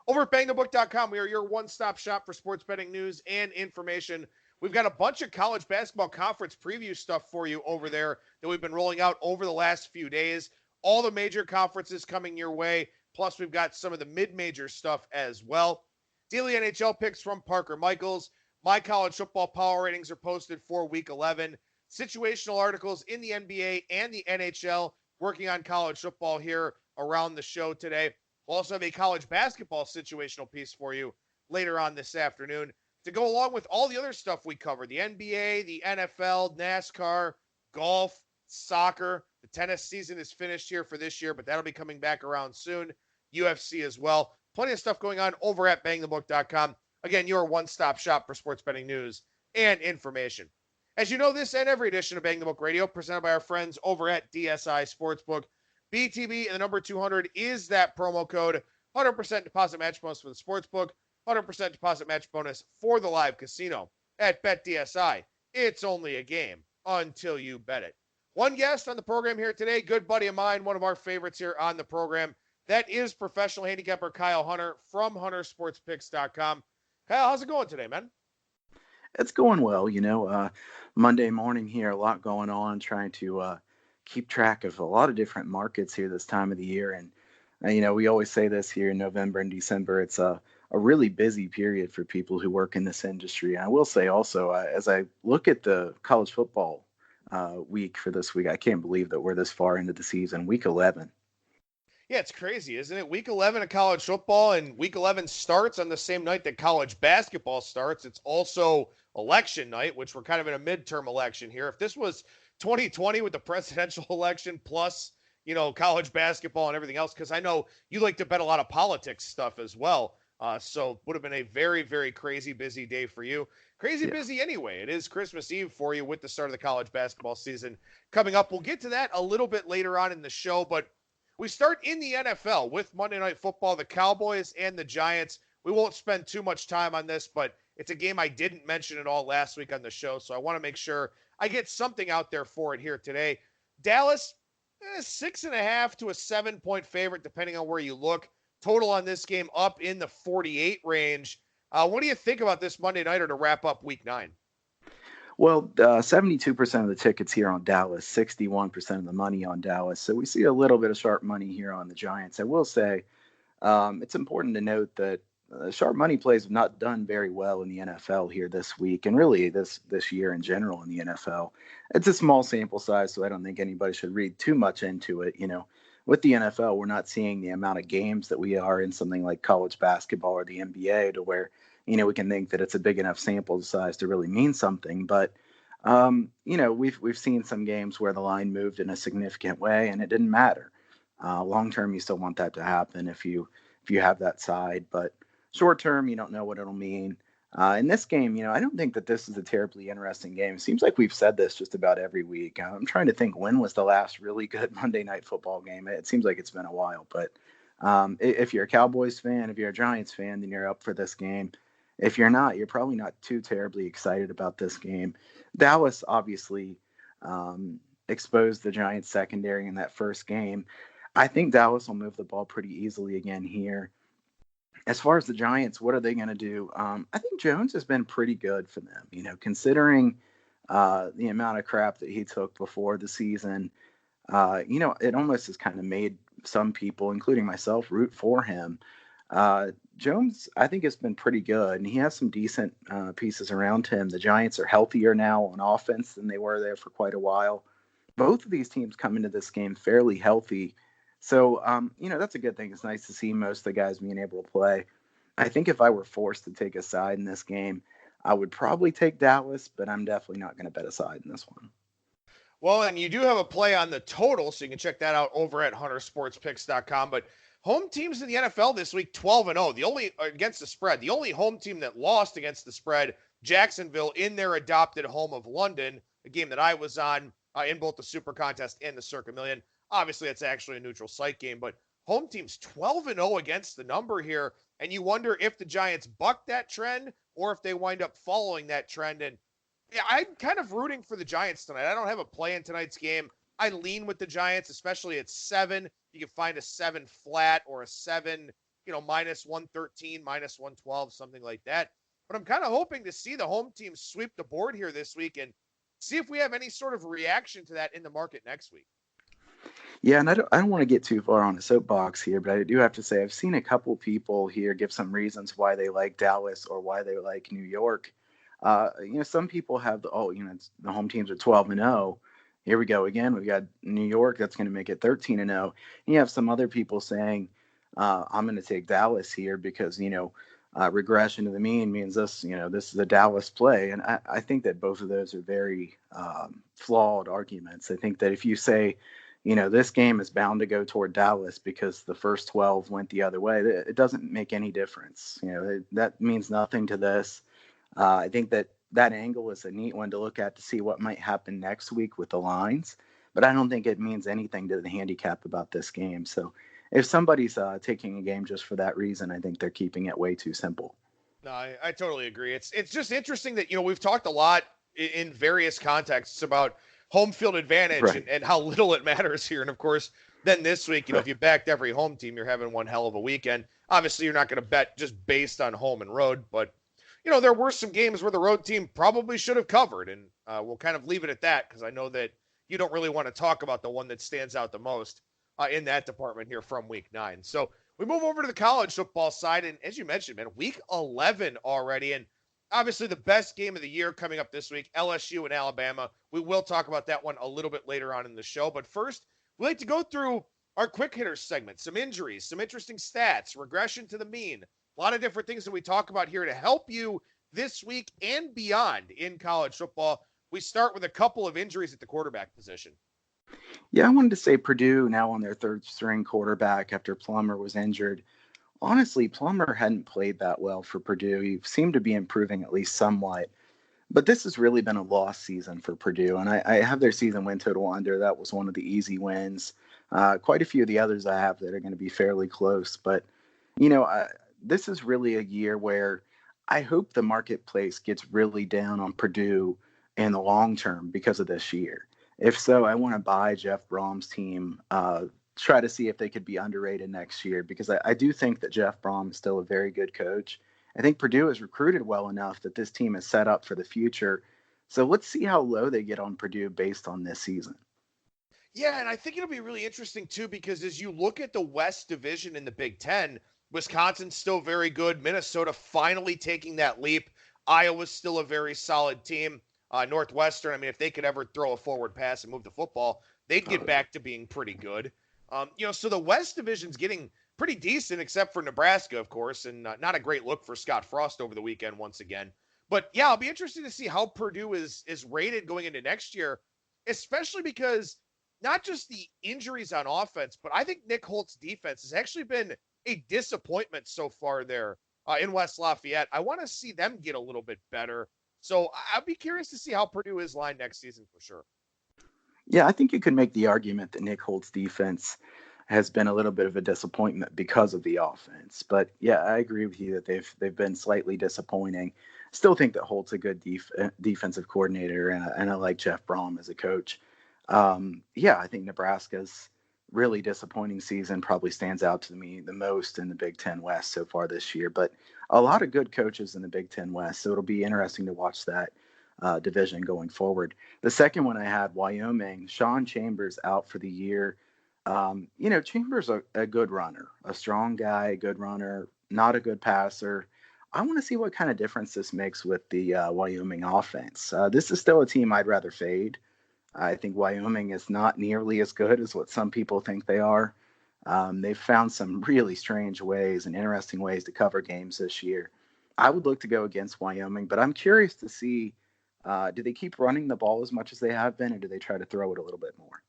Over at BangTheBook.com, we are your one-stop shop for sports betting news and information. We've got a bunch of college basketball conference preview stuff for you over there that we've been rolling out over the last few days. All the major conferences coming your way, plus we've got some of the mid-major stuff as well. Daily NHL picks from Parker Michaels. My college football power ratings are posted for Week 11. Situational articles in the NBA and the NHL, working on college football here around the show today. We'll also have a college basketball situational piece for you later on this afternoon to go along with all the other stuff we cover, the NBA, the NFL, NASCAR, golf, soccer. The tennis season is finished here for this year, but that'll be coming back around soon. UFC as well. Plenty of stuff going on over at BangTheBook.com. Again, your one-stop shop for sports betting news and information. As you know, this and every edition of Bang the Book Radio, presented by our friends over at DSI Sportsbook. BTB and the number 200 is that promo code. 100% deposit match bonus for the sportsbook. 100% deposit match bonus for the live casino at BetDSI. It's only a game until you bet it. One guest on the program here today, good buddy of mine, one of our favorites here on the program. That is professional handicapper Kyle Hunter from HunterSportsPicks.com. Kyle, how's it going today, man? It's going well. Monday morning here, a lot going on, trying to keep track of a lot of different markets here this time of the year. And, we always say this here in November and December, it's a really busy period for people who work in this industry. And I will say also, as I look at the college football week for this week, I can't believe that we're this far into the season, Week 11. Yeah, it's crazy, isn't it? Week 11 of college football, and Week 11 starts on the same night that college basketball starts. It's also election night, which we're kind of in a midterm election here. If this was 2020 with the presidential election plus, college basketball and everything else, because I know you like to bet a lot of politics stuff as well. So would have been a very, very crazy busy day for you. Crazy busy anyway. It is Christmas Eve for you with the start of the college basketball season coming up. We'll get to that a little bit later on in the show, but we start in the NFL with Monday Night Football, the Cowboys and the Giants. We won't spend too much time on this, but it's a game I didn't mention at all last week on the show, so I want to make sure I get something out there for it here today. Dallas, 6.5 to a 7-point favorite, depending on where you look. Total on this game up in the 48 range. What do you think about this Monday Nighter to wrap up Week 9? Well, 72% of the tickets here on Dallas, 61% of the money on Dallas. So we see a little bit of sharp money here on the Giants. I will say it's important to note that sharp money plays have not done very well in the NFL here this week, and really this year in general in the NFL. It's a small sample size, so I don't think anybody should read too much into it. With the NFL, we're not seeing the amount of games that we are in something like college basketball or the NBA to where we can think that it's a big enough sample size to really mean something. But, we've seen some games where the line moved in a significant way and it didn't matter. Long term, you still want that to happen if you have that side. But short term, you don't know what it'll mean. In this game, I don't think that this is a terribly interesting game. It seems like we've said this just about every week. I'm trying to think when was the last really good Monday Night Football game. It seems like it's been a while. But if you're a Cowboys fan, if you're a Giants fan, then you're up for this game. If you're not, you're probably not too terribly excited about this game. Dallas obviously exposed the Giants secondary in that first game. I think Dallas will move the ball pretty easily again here. As far as the Giants, what are they going to do? I think Jones has been pretty good for them, considering the amount of crap that he took before the season. It almost has kind of made some people, including myself, root for him. Jones, I think, has been pretty good, and he has some decent pieces around him. The Giants are healthier now on offense than they were there for quite a while. Both of these teams come into this game fairly healthy. So, that's a good thing. It's nice to see most of the guys being able to play. I think if I were forced to take a side in this game, I would probably take Dallas, but I'm definitely not going to bet a side in this one. Well, and you do have a play on the total, so you can check that out over at HunterSportsPicks.com. But home teams in the NFL this week, 12-0. The only against the spread. The only home team that lost against the spread, Jacksonville, in their adopted home of London, a game that I was on in both the Super Contest and the Circa Million. Obviously, it's actually a neutral site game, but home teams 12-0 against the number here, and you wonder if the Giants buck that trend or if they wind up following that trend. And yeah, I'm kind of rooting for the Giants tonight. I don't have a play in tonight's game. I lean with the Giants, especially at 7. You can find a 7 flat or a 7 minus 113, minus 112, something like that. But I'm kind of hoping to see the home team sweep the board here this week and see if we have any sort of reaction to that in the market next week. Yeah, and I don't want to get too far on a soapbox here, but I do have to say I've seen a couple people here give some reasons why they like Dallas or why they like New York. Some people have the home teams are 12-0. Here we go again. We've got New York that's going to make it 13-0. And you have some other people saying, I'm going to take Dallas here because regression to the mean means this is a Dallas play, and I think that both of those are very flawed arguments. I think that if you say this game is bound to go toward Dallas because the first 12 went the other way, it doesn't make any difference. That means nothing to this. I think that angle is a neat one to look at to see what might happen next week with the lines, but I don't think it means anything to the handicap about this game. So if somebody's taking a game just for that reason, I think they're keeping it way too simple. No, I totally agree. It's just interesting that, we've talked a lot in various contexts about home field advantage, right, and how little it matters here. And of course, then this week, right, if you backed every home team, you're having one hell of a weekend. Obviously, you're not going to bet just based on home and road, but there were some games where the road team probably should have covered, and we'll kind of leave it at that because I know that you don't really want to talk about the one that stands out the most in that department here from week 9. So we move over to the college football side, and as you mentioned, man, week 11 already, and obviously the best game of the year coming up this week, LSU and Alabama. We will talk about that one a little bit later on in the show, but first, we like to go through our quick hitters segment, some injuries, some interesting stats, regression to the mean, a lot of different things that we talk about here to help you this week and beyond in college football. We start with a couple of injuries at the quarterback position. Yeah, I wanted to say Purdue now on their third string quarterback after Plummer was injured. Honestly, Plummer hadn't played that well for Purdue. He seemed to be improving at least somewhat. But this has really been a lost season for Purdue, and I have their season win total under. That was one of the easy wins. Quite a few of the others I have that are going to be fairly close. But, this is really a year where I hope the marketplace gets really down on Purdue in the long term because of this year. If so, I want to buy Jeff Brom's team, try to see if they could be underrated next year, because I do think that Jeff Brom is still a very good coach. I think Purdue is recruited well enough that this team is set up for the future. So let's see how low they get on Purdue based on this season. Yeah, and I think it'll be really interesting too, because as you look at the West Division in the Big Ten, Wisconsin's still very good. Minnesota finally taking that leap. Iowa's still a very solid team. Northwestern, if they could ever throw a forward pass and move the football, they'd get back to being pretty good. So the West Division's getting pretty decent, except for Nebraska, of course, and not a great look for Scott Frost over the weekend once again. But yeah, I'll be interested to see how Purdue is rated going into next year, especially because not just the injuries on offense, but I think Nick Holt's defense has actually been a disappointment so far there in West Lafayette. I want to see them get a little bit better. So I'll be curious to see how Purdue is lined next season for sure. Yeah, I think you could make the argument that Nick Holt's defense has been a little bit of a disappointment because of the offense. But yeah, I agree with you that they've been slightly disappointing. Still think that Holt's a good defensive coordinator, and I like Jeff Brom as a coach. I think Nebraska's really disappointing season probably stands out to me the most in the Big Ten West so far this year. But a lot of good coaches in the Big Ten West, so it'll be interesting to watch that division going forward. The second one I had, Wyoming. Sean Chambers out for the year. Chambers a good runner, a strong guy, a good runner, not a good passer. I want to see what kind of difference this makes with the Wyoming offense. This is still a team I'd rather fade. I think Wyoming is not nearly as good as what some people think they are. They've found some really strange ways and interesting ways to cover games this year. I would look to go against Wyoming, but I'm curious to see, do they keep running the ball as much as they have been, or do they try to throw it a little bit more?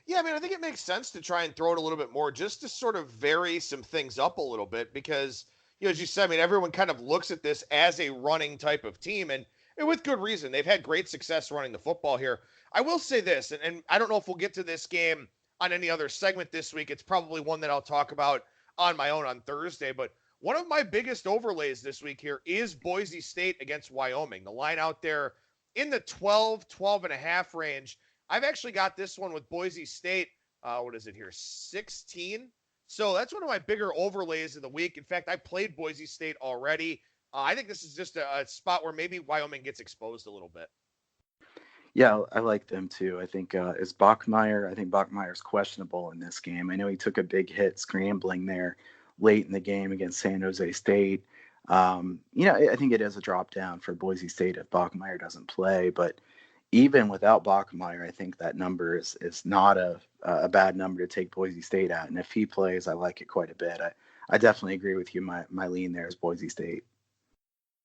Yeah, I think it makes sense to try and throw it a little bit more just to sort of vary some things up a little bit because, as you said, everyone kind of looks at this as a running type of team, and with good reason. They've had great success running the football here. I will say this, and I don't know if we'll get to this game on any other segment this week. It's probably one that I'll talk about on my own on Thursday, but one of my biggest overlays this week here is Boise State against Wyoming. The line out there in the 12 and a half range. I've actually got this one with Boise State. What is it here? 16. So that's one of my bigger overlays of the week. In fact, I played Boise State already. I think this is just a spot where maybe Wyoming gets exposed a little bit. Yeah, I like them too. I think is Bachmeyer. I think Bachmeyer's questionable in this game. I know he took a big hit scrambling there late in the game against San Jose State. I think it is a drop down for Boise State if Bachmeyer doesn't play. But even without Bachmeyer, I think that number is not a bad number to take Boise State at. And if he plays, I like it quite a bit. I definitely agree with you. My lean there is Boise State.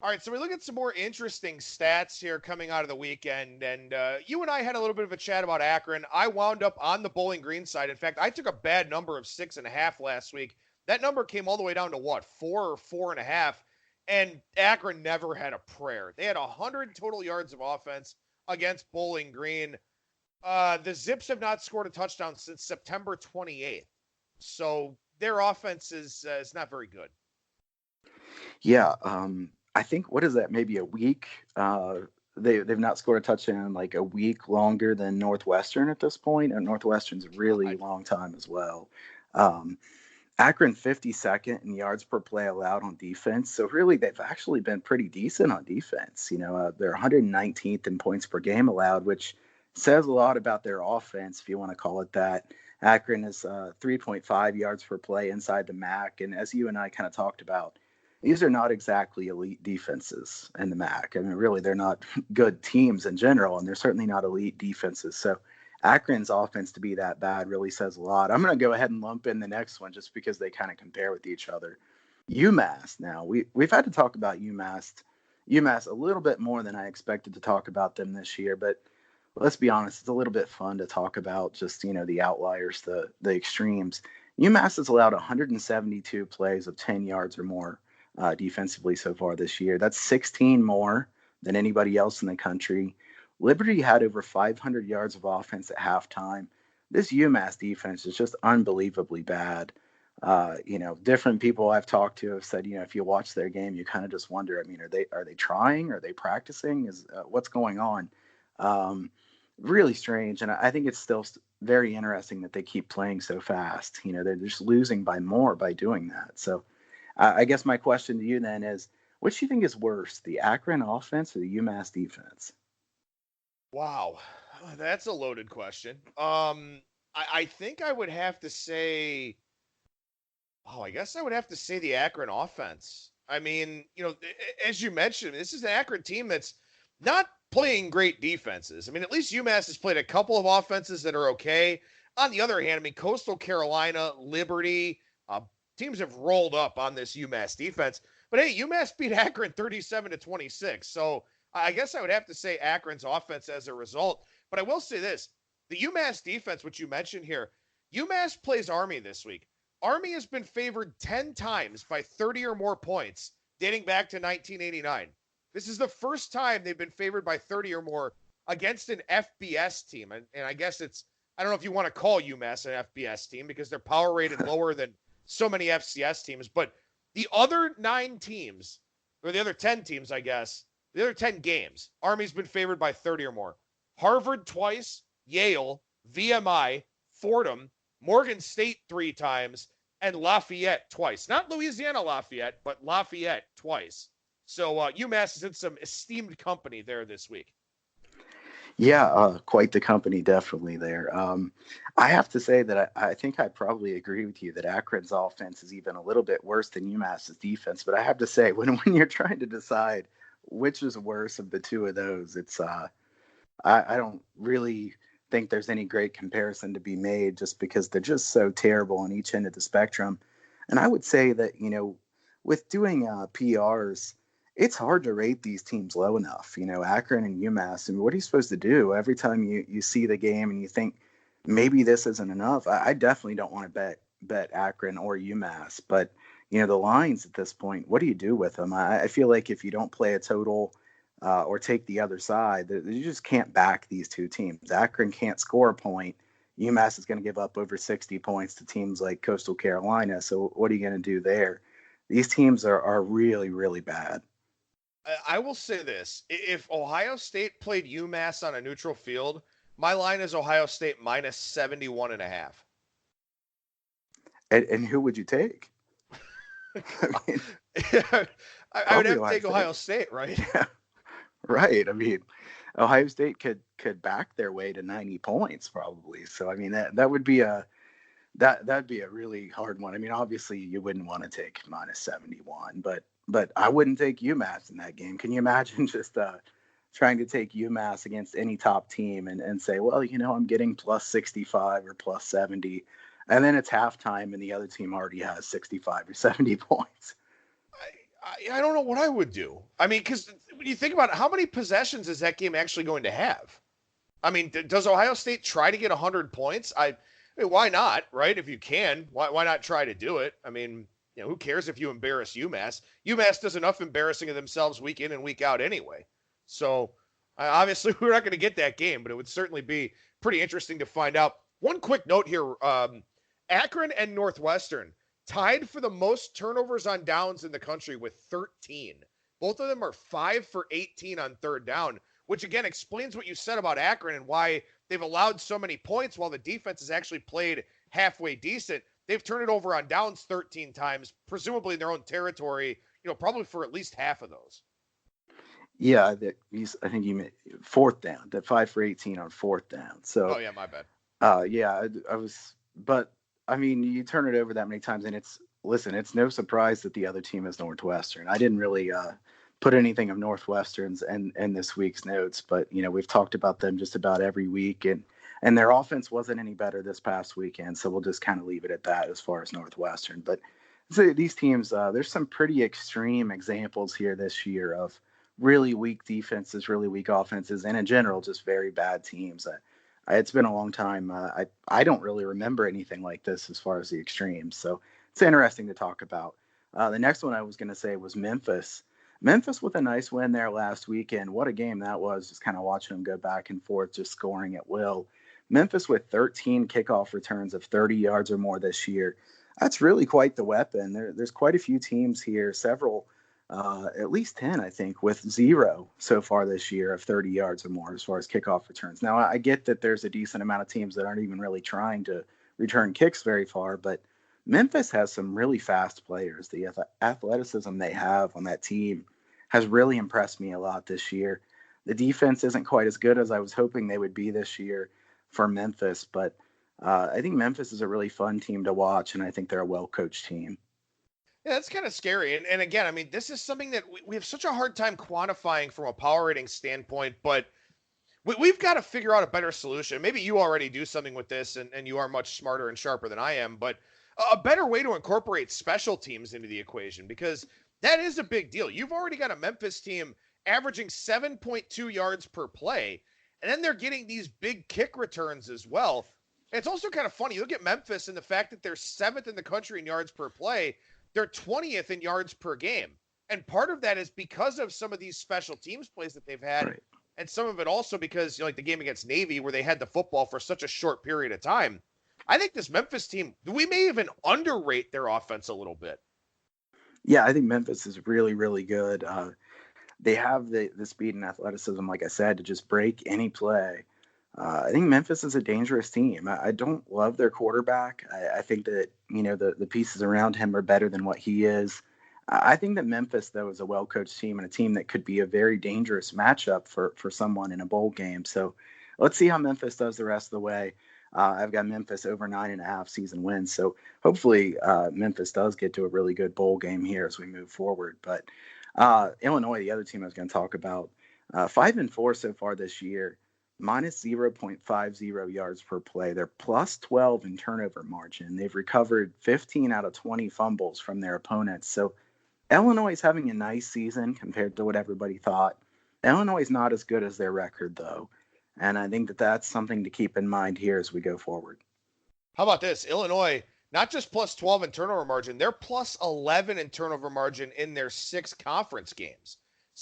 All right, so we look at some more interesting stats here coming out of the weekend, and you and I had a little bit of a chat about Akron. I wound up on the Bowling Green side. In fact, I took a bad number of 6.5 last week. That number came all the way down to what, 4 or 4.5, and Akron never had a prayer. They had 100 total yards of offense against Bowling Green. The Zips have not scored a touchdown since September 28th, so their offense is not very good. Yeah, I think, what is that, maybe a week? They've not scored a touchdown in like a week longer than Northwestern at this point, and Northwestern's a really long time as well. Akron 52nd in yards per play allowed on defense, so really they've actually been pretty decent on defense. They're 119th in points per game allowed, which says a lot about their offense, if you want to call it that. Akron is 3.5 yards per play inside the MAC, and as you and I kind of talked about, these are not exactly elite defenses in the MAC. I mean, really, they're not good teams in general, and they're certainly not elite defenses. So Akron's offense to be that bad really says a lot. I'm going to go ahead and lump in the next one just because they kind of compare with each other. UMass. Now, we've had to talk about UMass a little bit more than I expected to talk about them this year, but let's be honest, it's a little bit fun to talk about just, the outliers, the extremes. UMass has allowed 172 plays of 10 yards or more defensively so far this year. That's 16 more than anybody else in the country. Liberty had over 500 yards of offense at halftime. This UMass defense is just unbelievably bad. Different people I've talked to have said, if you watch their game, you kind of just wonder, I mean, are they trying? Are they practicing? What's going on? Really strange. And I think it's still very interesting that they keep playing so fast. They're just losing by more by doing that. So I guess my question to you then is, which do you think is worse, the Akron offense or the UMass defense? Wow, that's a loaded question. I think I would have to say, I guess I would have to say the Akron offense. I mean, as you mentioned, this is an Akron team that's not playing great defenses. I mean, at least UMass has played a couple of offenses that are okay. On the other hand, I mean, Coastal Carolina, Liberty, teams have rolled up on this UMass defense. But hey, UMass beat Akron 37-26. So I guess I would have to say Akron's offense as a result. But I will say this, the UMass defense, which you mentioned here, UMass plays Army this week. Army has been favored 10 times by 30 or more points dating back to 1989. This is the first time they've been favored by 30 or more against an FBS team. And I guess I don't know if you want to call UMass an FBS team because they're power rated lower than so many FCS teams. But the other 9 teams, or the other 10 teams, I guess, the other 10 games, Army's been favored by 30 or more. Harvard twice, Yale, VMI, Fordham, Morgan State 3 times, and Lafayette twice. Not Louisiana Lafayette, but Lafayette twice. So UMass is in some esteemed company there this week. Yeah, quite the company, definitely there. I have to say that I think I probably agree with you that Akron's offense is even a little bit worse than UMass's defense. But I have to say, when you're trying to decide which is worse of the two of those, it's I don't really think there's any great comparison to be made just because they're just so terrible on each end of the spectrum. And I would say that, with doing PRs, it's hard to rate these teams low enough. Akron and UMass, and what are you supposed to do every time you see the game and you think maybe this isn't enough? I definitely don't want to bet Akron or UMass, but the lines at this point, what do you do with them? I feel like if you don't play a total or take the other side, you just can't back these two teams. Akron can't score a point. UMass is going to give up over 60 points to teams like Coastal Carolina. So what are you going to do there? These teams are really, really bad. I will say this. If Ohio State played UMass on a neutral field, my line is Ohio State minus 71.5. And who would you take? I mean, I would have to take Ohio State, right? Yeah, right. I mean, Ohio State could back their way to 90 points probably. So I mean that would be that'd be a really hard one. I mean, obviously you wouldn't want to take minus 71, but I wouldn't take UMass in that game. Can you imagine just trying to take UMass against any top team and say, well, I'm getting plus 65 or plus 70, and then it's halftime and the other team already has 65 or 70 points. I don't know what I would do. I mean, because when you think about it, how many possessions is that game actually going to have? I mean, does Ohio State try to get 100 points? I mean, why not, right? If you can, why not try to do it? I mean, who cares if you embarrass UMass? UMass does enough embarrassing of themselves week in and week out anyway. So obviously we're not going to get that game, but it would certainly be pretty interesting to find out. One quick note here, Akron and Northwestern tied for the most turnovers on downs in the country with 13. Both of them are 5 for 18 on third down, which again explains what you said about Akron and why they've allowed so many points while the defense has actually played halfway decent. They've turned it over on downs 13 times, presumably in their own territory, probably for at least half of those. Yeah, I think you meant fourth down, that 5 for 18 on fourth down. So, oh yeah, my bad. Yeah, I was, but I mean, you turn it over that many times, and it's no surprise that the other team is Northwestern. I didn't really put anything of Northwestern's in this week's notes, but we've talked about them just about every week, and their offense wasn't any better this past weekend, so we'll just kind of leave it at that as far as Northwestern. But these teams, there's some pretty extreme examples here this year of really weak defenses, really weak offenses, and in general, just very bad teams. It's been a long time. I don't really remember anything like this as far as the extremes. So it's interesting to talk about. The next one I was going to say was Memphis. Memphis with a nice win there last weekend. What a game that was, just kind of watching them go back and forth, just scoring at will. Memphis with 13 kickoff returns of 30 yards or more this year. That's really quite the weapon. There's quite a few teams here, several, at least 10, I think, with 0 so far this year of 30 yards or more as far as kickoff returns. Now, I get that there's a decent amount of teams that aren't even really trying to return kicks very far, but Memphis has some really fast players. The athleticism they have on that team has really impressed me a lot this year. The defense isn't quite as good as I was hoping they would be this year for Memphis, but I think Memphis is a really fun team to watch, and I think they're a well-coached team. Yeah, that's kind of scary. And again, I mean, this is something that we have such a hard time quantifying from a power rating standpoint, but we've got to figure out a better solution. Maybe you already do something with this, and you are much smarter and sharper than I am, but a better way to incorporate special teams into the equation, because that is a big deal. You've already got a Memphis team averaging 7.2 yards per play, and then they're getting these big kick returns as well. And it's also kind of funny. You look at Memphis and the fact that they're 7th in the country in yards per play. They're 20th in yards per game. And part of that is because of some of these special teams plays that they've had. Right. And some of it also because, like the game against Navy where they had the football for such a short period of time. I think this Memphis team, we may even underrate their offense a little bit. Yeah, I think Memphis is really, really good. They have the speed and athleticism, like I said, to just break any play. I think Memphis is a dangerous team. I don't love their quarterback. I think that, the pieces around him are better than what he is. I think that Memphis, though, is a well-coached team and a team that could be a very dangerous matchup for someone in a bowl game. So let's see how Memphis does the rest of the way. I've got Memphis over 9.5 season wins. So hopefully Memphis does get to a really good bowl game here as we move forward. But Illinois, the other team I was going to talk about, 5-4 so far this year. Minus 0.50 yards per play. They're plus 12 in turnover margin. They've recovered 15 out of 20 fumbles from their opponents. So Illinois is having a nice season compared to what everybody thought. Illinois is not as good as their record, though. And I think that that's something to keep in mind here as we go forward. How about this? Illinois, not just plus 12 in turnover margin, they're plus 11 in turnover margin in their 6 conference games.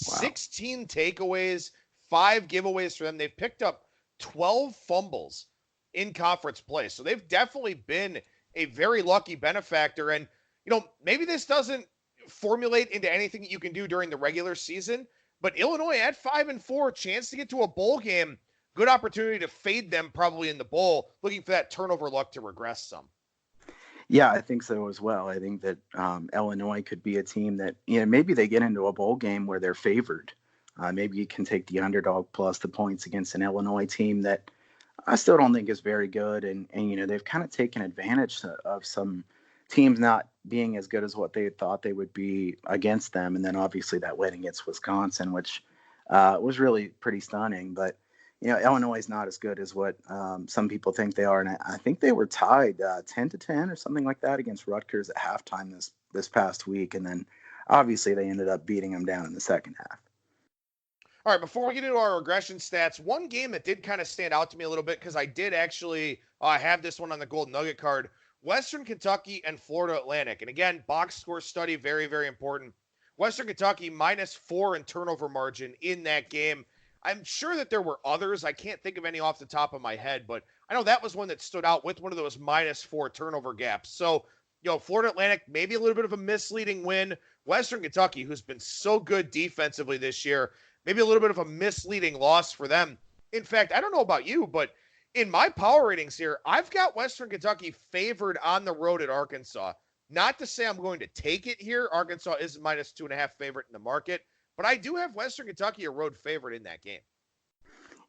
Wow. 16 takeaways, 5 giveaways for them. They've picked up 12 fumbles in conference play. So they've definitely been a very lucky benefactor. And, maybe this doesn't formulate into anything that you can do during the regular season, but Illinois at 5-4, chance to get to a bowl game, good opportunity to fade them probably in the bowl, looking for that turnover luck to regress some. Yeah, I think so as well. I think that Illinois could be a team that, maybe they get into a bowl game where they're favored. Maybe you can take the underdog plus the points against an Illinois team that I still don't think is very good. And they've kind of taken advantage of some teams not being as good as what they thought they would be against them. And then obviously that win against Wisconsin, which was really pretty stunning. But Illinois is not as good as what some people think they are, and I think they were tied 10-10 or something like that against Rutgers at halftime this past week, and then obviously they ended up beating them down in the second half. All right, before we get into our regression stats, one game that did kind of stand out to me a little bit because I did actually have this one on the Golden Nugget card: Western Kentucky and Florida Atlantic. And again, box score study, very, very important. Western Kentucky -4 in turnover margin in that game. I'm sure that there were others. I can't think of any off the top of my head, but I know that was one that stood out with one of those -4 turnover gaps. So, Florida Atlantic, maybe a little bit of a misleading win. Western Kentucky, who's been so good defensively this year, maybe a little bit of a misleading loss for them. In fact, I don't know about you, but in my power ratings here, I've got Western Kentucky favored on the road at Arkansas. Not to say I'm going to take it here. Arkansas is -2.5 favorite in the market. But I do have Western Kentucky a road favorite in that game.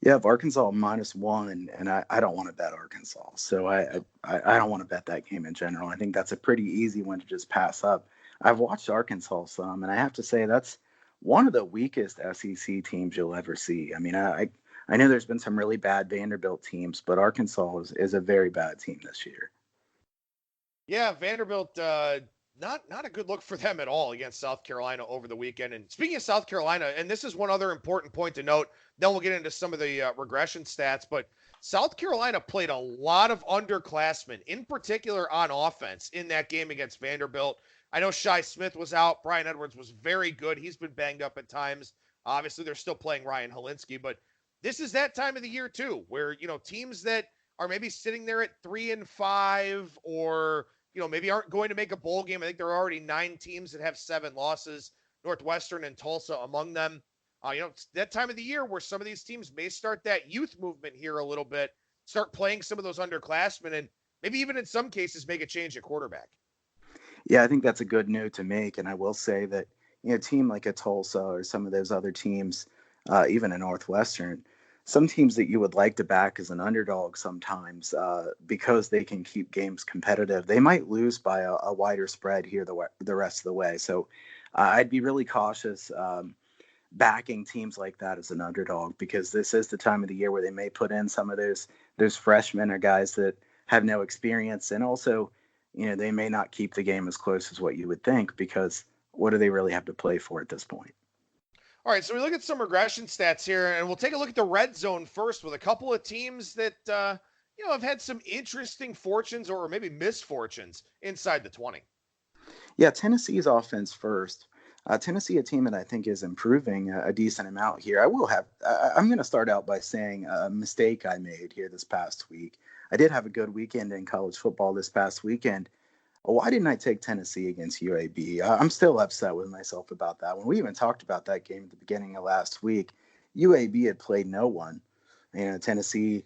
Yeah, if Arkansas -1, and I don't want to bet Arkansas. So I don't want to bet that game in general. I think that's a pretty easy one to just pass up. I've watched Arkansas some, and I have to say that's one of the weakest SEC teams you'll ever see. I mean, I know there's been some really bad Vanderbilt teams, but Arkansas is a very bad team this year. Yeah, Vanderbilt, not a good look for them at all against South Carolina over the weekend. And speaking of South Carolina, and this is one other important point to note, then we'll get into some of the regression stats, but South Carolina played a lot of underclassmen, in particular on offense, in that game against Vanderbilt. I know Shi Smith was out. Brian Edwards was very good. He's been banged up at times. Obviously, they're still playing Ryan Helinski, but this is that time of the year, too, where, teams that are maybe sitting there at 3-5 or maybe aren't going to make a bowl game. I think there are already 9 teams that have 7 losses, Northwestern and Tulsa among them. It's that time of the year where some of these teams may start that youth movement here a little bit, start playing some of those underclassmen, and maybe even in some cases make a change at quarterback. Yeah, I think that's a good note to make. And I will say that, a team like a Tulsa or some of those other teams, even a Northwestern, some teams that you would like to back as an underdog sometimes because they can keep games competitive, they might lose by a wider spread here the rest of the way. So I'd be really cautious backing teams like that as an underdog, because this is the time of the year where they may put in some of those freshmen or guys that have no experience. And also, they may not keep the game as close as what you would think, because what do they really have to play for at this point? All right, so we look at some regression stats here, and we'll take a look at the red zone first with a couple of teams that, have had some interesting fortunes or maybe misfortunes inside the 20. Yeah, Tennessee's offense first. Tennessee, a team that I think is improving a decent amount here. I'm going to start out by saying a mistake I made here this past week. I did have a good weekend in college football this past weekend. Why didn't I take Tennessee against UAB? I'm still upset with myself about that one. We even talked about that game at the beginning of last week. UAB had played no one. Tennessee,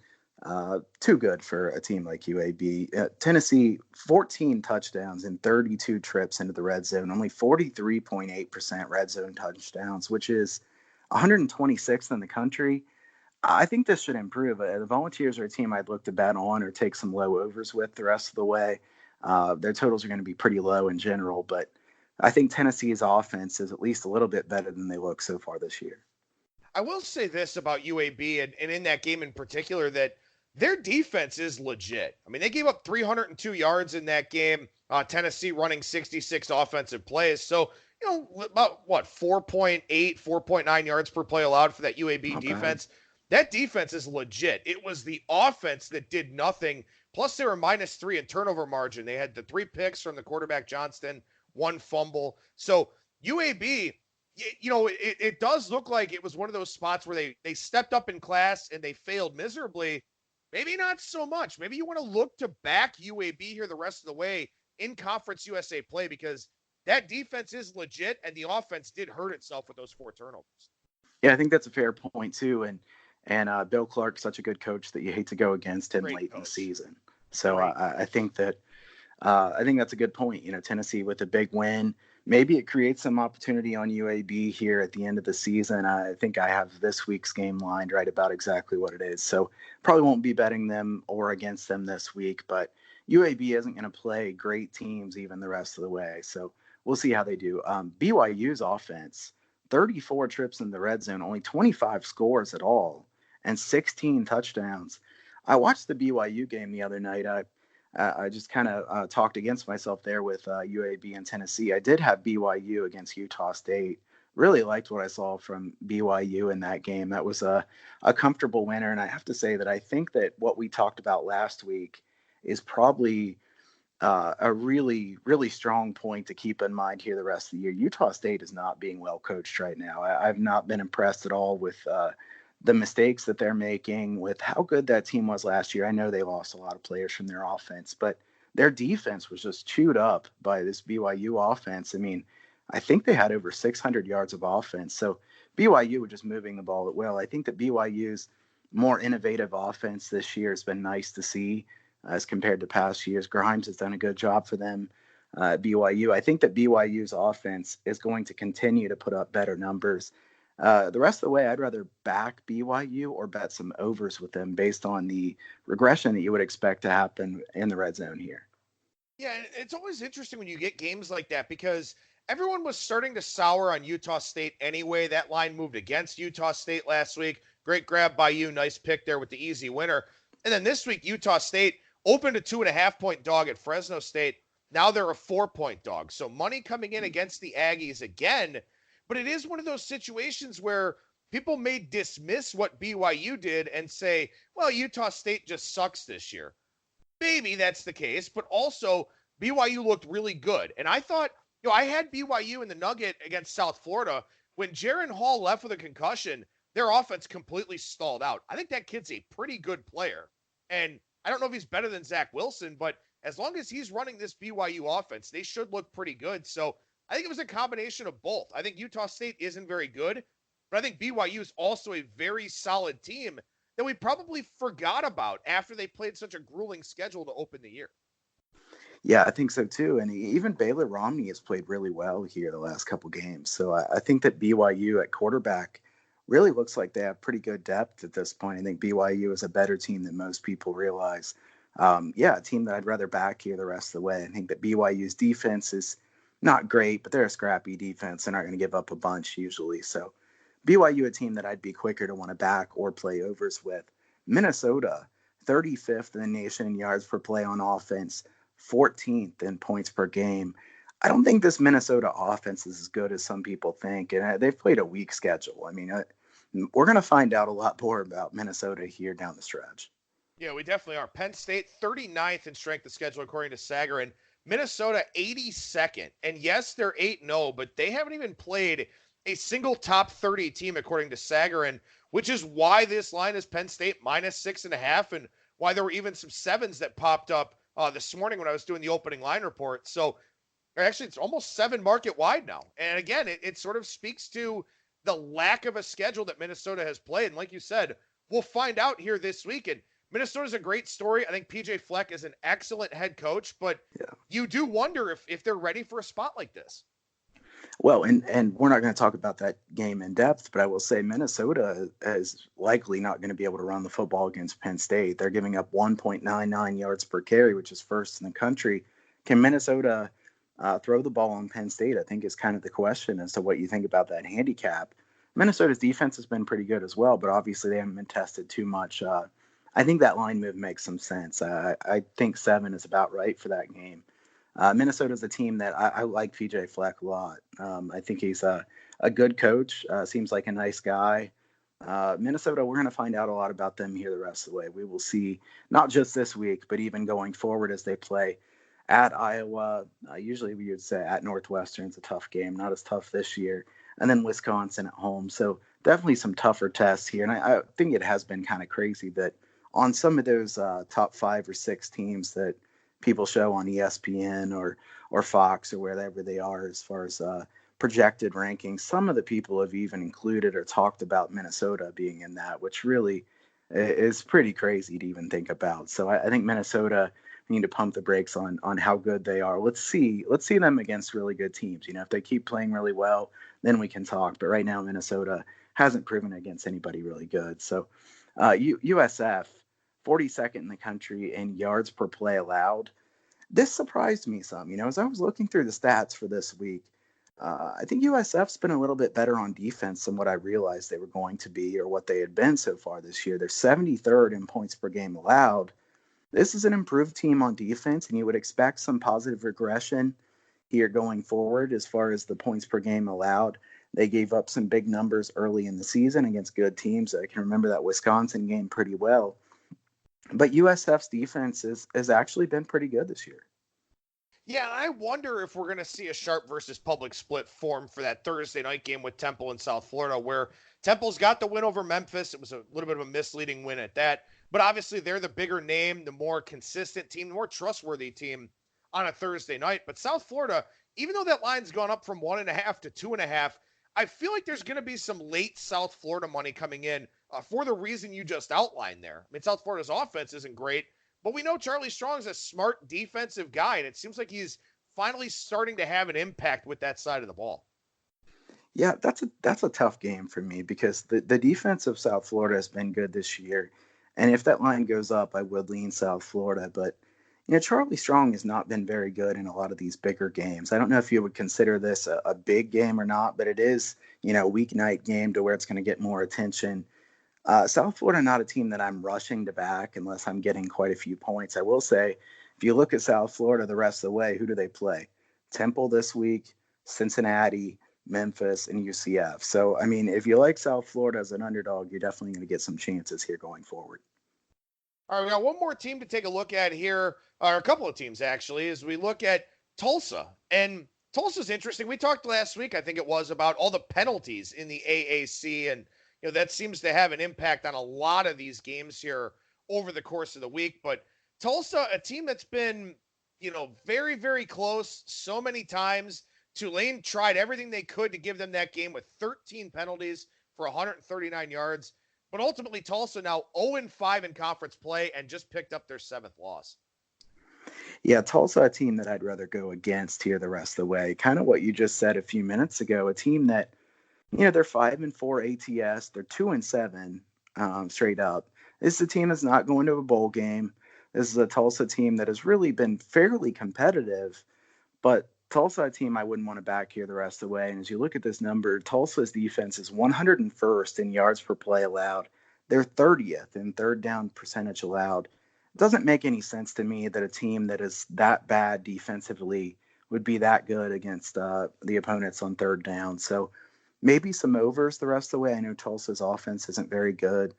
too good for a team like UAB. Tennessee, 14 touchdowns and 32 trips into the red zone, only 43.8% red zone touchdowns, which is 126th in the country. I think this should improve. The Volunteers are a team I'd look to bet on or take some low overs with the rest of the way. Their totals are going to be pretty low in general, but I think Tennessee's offense is at least a little bit better than they look so far this year. I will say this about UAB and in that game in particular, that their defense is legit. I mean, they gave up 302 yards in that game. Tennessee running 66 offensive plays. So, about 4.8, 4.9 yards per play allowed for that UAB Not defense. bad. That defense is legit. It was the offense that did nothing. Plus, they were -3 in turnover margin. They had the 3 picks from the quarterback Johnston, 1 fumble. So UAB, it does look like it was one of those spots where they stepped up in class and they failed miserably. Maybe not so much. Maybe you want to look to back UAB here the rest of the way in Conference USA play, because that defense is legit and the offense did hurt itself with those 4 turnovers. Yeah, I think that's a fair point too. And Bill Clark's such a good coach that you hate to go against him Great late coach. in the season. So I think that I think that's a good point. Tennessee with a big win. Maybe it creates some opportunity on UAB here at the end of the season. I think I have this week's game lined right about exactly what it is. So probably won't be betting them or against them this week, but UAB isn't going to play great teams even the rest of the way. So we'll see how they do. BYU's offense, 34 trips in the red zone, only 25 scores at all, and 16 touchdowns. I watched the BYU game the other night. I just kind of talked against myself there with UAB and Tennessee. I did have BYU against Utah State. Really liked what I saw from BYU in that game. That was a comfortable winner. And I have to say that I think that what we talked about last week is probably a really, really strong point to keep in mind here the rest of the year. Utah State is not being well coached right now. I've not been impressed at all with the mistakes that they're making, with how good that team was last year. I know they lost a lot of players from their offense, but their defense was just chewed up by this BYU offense. I mean, I think they had over 600 yards of offense. So BYU was just moving the ball at will. I think that BYU's more innovative offense this year has been nice to see as compared to past years. Grimes has done a good job for them at BYU. I think that BYU's offense is going to continue to put up better numbers. The rest of the way, I'd rather back BYU or bet some overs with them based on the regression that you would expect to happen in the red zone here. Yeah, it's always interesting when you get games like that because everyone was starting to sour on Utah State anyway. That line moved against Utah State last week. Great grab by you. Nice pick there with the easy winner. And then this week, Utah State opened a 2.5-point dog at Fresno State. Now they're a 4-point dog. So money coming in against the Aggies again. But it is one of those situations where people may dismiss what BYU did and say, well, Utah State just sucks this year. Maybe that's the case, but also BYU looked really good. And I thought, I had BYU in the Nugget against South Florida. When Jaron Hall left with a concussion, their offense completely stalled out. I think that kid's a pretty good player. And I don't know if he's better than Zach Wilson, but as long as he's running this BYU offense, they should look pretty good. So I think it was a combination of both. I think Utah State isn't very good, but I think BYU is also a very solid team that we probably forgot about after they played such a grueling schedule to open the year. Yeah, I think so too. And even Baylor Romney has played really well here the last couple games. So I think that BYU at quarterback really looks like they have pretty good depth at this point. I think BYU is a better team than most people realize. A team that I'd rather back here the rest of the way. I think that BYU's defense is not great, but they're a scrappy defense and aren't going to give up a bunch usually. So BYU, a team that I'd be quicker to want to back or play overs with. Minnesota, 35th in the nation in yards per play on offense, 14th in points per game. I don't think this Minnesota offense is as good as some people think, and they've played a weak schedule. I mean, we're going to find out a lot more about Minnesota here down the stretch. Yeah, we definitely are. Penn State, 39th in strength of schedule, according to Sagarin. Minnesota, 82nd. And yes, they're 8-0, but they haven't even played a single top 30 team, according to Sagarin, which is why this line is Penn State minus 6.5, and why there were even some sevens that popped up this morning when I was doing the opening line report. So actually, it's almost 7 market wide now. And again, it sort of speaks to the lack of a schedule that Minnesota has played. And like you said, we'll find out here this week. And Minnesota's a great story. I think PJ Fleck is an excellent head coach, but you do wonder if they're ready for a spot like this. Well, and we're not going to talk about that game in depth, but I will say Minnesota is likely not going to be able to run the football against Penn State. They're giving up 1.99 yards per carry, which is first in the country. Can Minnesota throw the ball on Penn State? I think is kind of the question as to what you think about that handicap. Minnesota's defense has been pretty good as well, but obviously they haven't been tested too much. I think that line move makes some sense. I think 7 is about right for that game. Minnesota's a team that I like PJ Fleck a lot. I think he's a good coach, seems like a nice guy. Minnesota, we're going to find out a lot about them here the rest of the way. We will see not just this week, but even going forward as they play at Iowa. Usually we would say at Northwestern, it's a tough game, not as tough this year. And then Wisconsin at home. So definitely some tougher tests here. And I think it has been kind of crazy that on some of those top 5 or 6 teams that people show on ESPN or Fox or wherever they are as far as projected rankings, some of the people have even included or talked about Minnesota being in that, which really is pretty crazy to even think about. So I think Minnesota we need to pump the brakes on how good they are. Let's see them against really good teams. If they keep playing really well, then we can talk. But right now, Minnesota hasn't proven against anybody really good. So USF, 42nd in the country in yards per play allowed. This surprised me some. As I was looking through the stats for this week, I think USF's been a little bit better on defense than what I realized they were going to be or what they had been so far this year. They're 73rd in points per game allowed. This is an improved team on defense, and you would expect some positive regression here going forward as far as the points per game allowed. They gave up some big numbers early in the season against good teams. I can remember that Wisconsin game pretty well. But USF's defense has actually been pretty good this year. Yeah, I wonder if we're going to see a Sharp versus Public split form for that Thursday night game with Temple in South Florida, where Temple's got the win over Memphis. It was a little bit of a misleading win at that. But obviously, they're the bigger name, the more consistent team, the more trustworthy team on a Thursday night. But South Florida, even though that line's gone up from 1.5 to 2.5, I feel like there's going to be some late South Florida money coming in for the reason you just outlined there. I mean, South Florida's offense isn't great, but we know Charlie Strong's a smart defensive guy, and it seems like he's finally starting to have an impact with that side of the ball. Yeah, that's a tough game for me because the defense of South Florida has been good this year. And if that line goes up, I would lean South Florida. But, Charlie Strong has not been very good in a lot of these bigger games. I don't know if you would consider this a big game or not, but it is, a weeknight game to where it's going to get more attention. South Florida, not a team that I'm rushing to back unless I'm getting quite a few points. I will say, if you look at South Florida the rest of the way, who do they play? Temple this week, Cincinnati, Memphis, and UCF. So, if you like South Florida as an underdog, you're definitely going to get some chances here going forward. All right, we got one more team to take a look at here, or a couple of teams actually, as we look at Tulsa. And Tulsa's interesting. We talked last week, I think it was, about all the penalties in the AAC, and that seems to have an impact on a lot of these games here over the course of the week. But Tulsa, a team that's been, very, very close so many times. Tulane tried everything they could to give them that game with 13 penalties for 139 yards. But ultimately, Tulsa now 0-5 in conference play and just picked up their 7th loss. Yeah, Tulsa, a team that I'd rather go against here the rest of the way. Kind of what you just said a few minutes ago, a team that, they're 5-4 ATS. They're 2-7 straight up. This is a team that's not going to a bowl game. This is a Tulsa team that has really been fairly competitive, but Tulsa, a team I wouldn't want to back here the rest of the way. And as you look at this number, Tulsa's defense is 101st in yards per play allowed. They're 30th in third down percentage allowed. It doesn't make any sense to me that a team that is that bad defensively would be that good against the opponents on third down. So maybe some overs the rest of the way. I know Tulsa's offense isn't very good.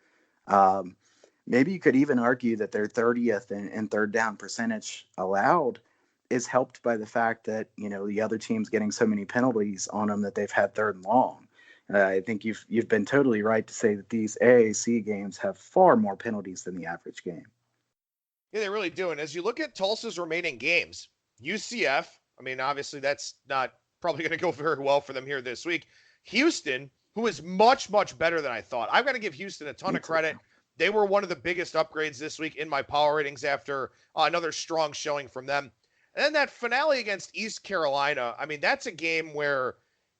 Maybe you could even argue that they're 30th in third down percentage allowed is helped by the fact that, the other team's getting so many penalties on them that they've had third and long. I think you've been totally right to say that these AAC games have far more penalties than the average game. Yeah, they really do. And as you look at Tulsa's remaining games, UCF, obviously that's not probably going to go very well for them here this week. Houston, who is much, much better than I thought. I've got to give Houston a ton of credit. They were one of the biggest upgrades this week in my power ratings after another strong showing from them. And then that finale against East Carolina, that's a game where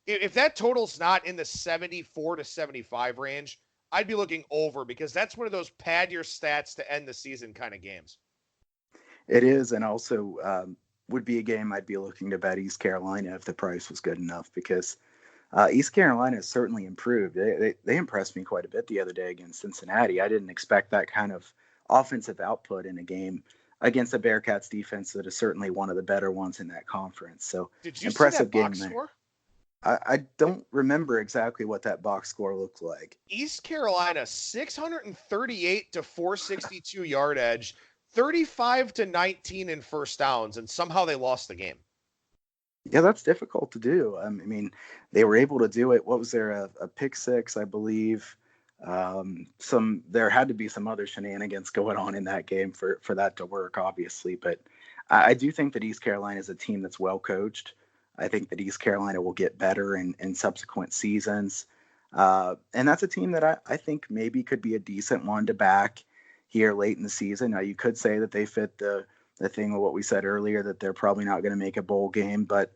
if that total's not in the 74 to 75 range, I'd be looking over because that's one of those pad your stats to end the season kind of games. It is, and also would be a game I'd be looking to bet East Carolina if the price was good enough because East Carolina has certainly improved. They impressed me quite a bit the other day against Cincinnati. I didn't expect that kind of offensive output in a game against the Bearcats defense that is certainly one of the better ones in that conference. So did you impressive see that box game score? I don't remember exactly what that box score looked like. East Carolina 638 to 462 yard edge, 35 to 19 in first downs, and somehow they lost the game. Yeah, that's difficult to do. They were able to do it. What was there? A pick six, I believe. There had to be some other shenanigans going on in that game for that to work, obviously. But I do think that East Carolina is a team that's well coached. I think that East Carolina will get better in subsequent seasons. And that's a team that I think maybe could be a decent one to back here late in the season. Now, you could say that they fit the the thing with what we said earlier, that they're probably not going to make a bowl game. But,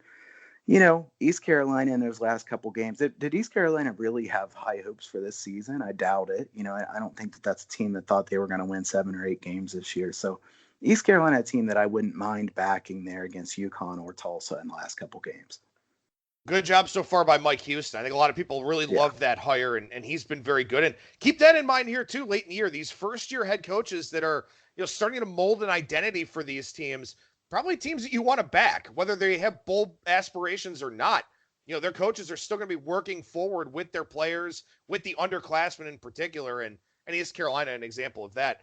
East Carolina in those last couple games, did East Carolina really have high hopes for this season? I doubt it. I don't think that that's a team that thought they were going to win 7 or 8 games this year. So East Carolina, a team that I wouldn't mind backing there against UConn or Tulsa in the last couple games. Good job so far by Mike Houston. I think a lot of people really love that hire, and he's been very good. And keep that in mind here, too, late in the year. These first-year head coaches that are starting to mold an identity for these teams, probably teams that you want to back, whether they have bold aspirations or not. Their coaches are still going to be working forward with their players, with the underclassmen in particular, and East Carolina, an example of that.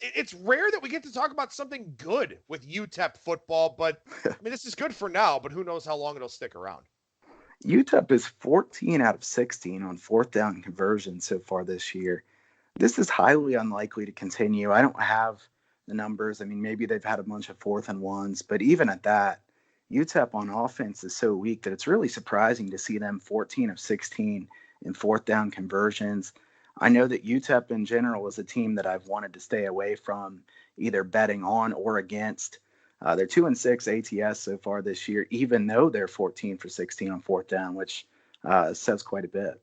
It's rare that we get to talk about something good with UTEP football, but this is good for now, but who knows how long it'll stick around. UTEP is 14 out of 16 on fourth down conversion so far this year. This is highly unlikely to continue. I don't have the numbers. Maybe they've had a bunch of 4th and 1s, but even at that, UTEP on offense is so weak that it's really surprising to see them 14 of 16 in fourth down conversions. I know that UTEP in general is a team that I've wanted to stay away from, either betting on or against. They're 2-6 ATS so far this year, even though they're 14 for 16 on fourth down, which says quite a bit.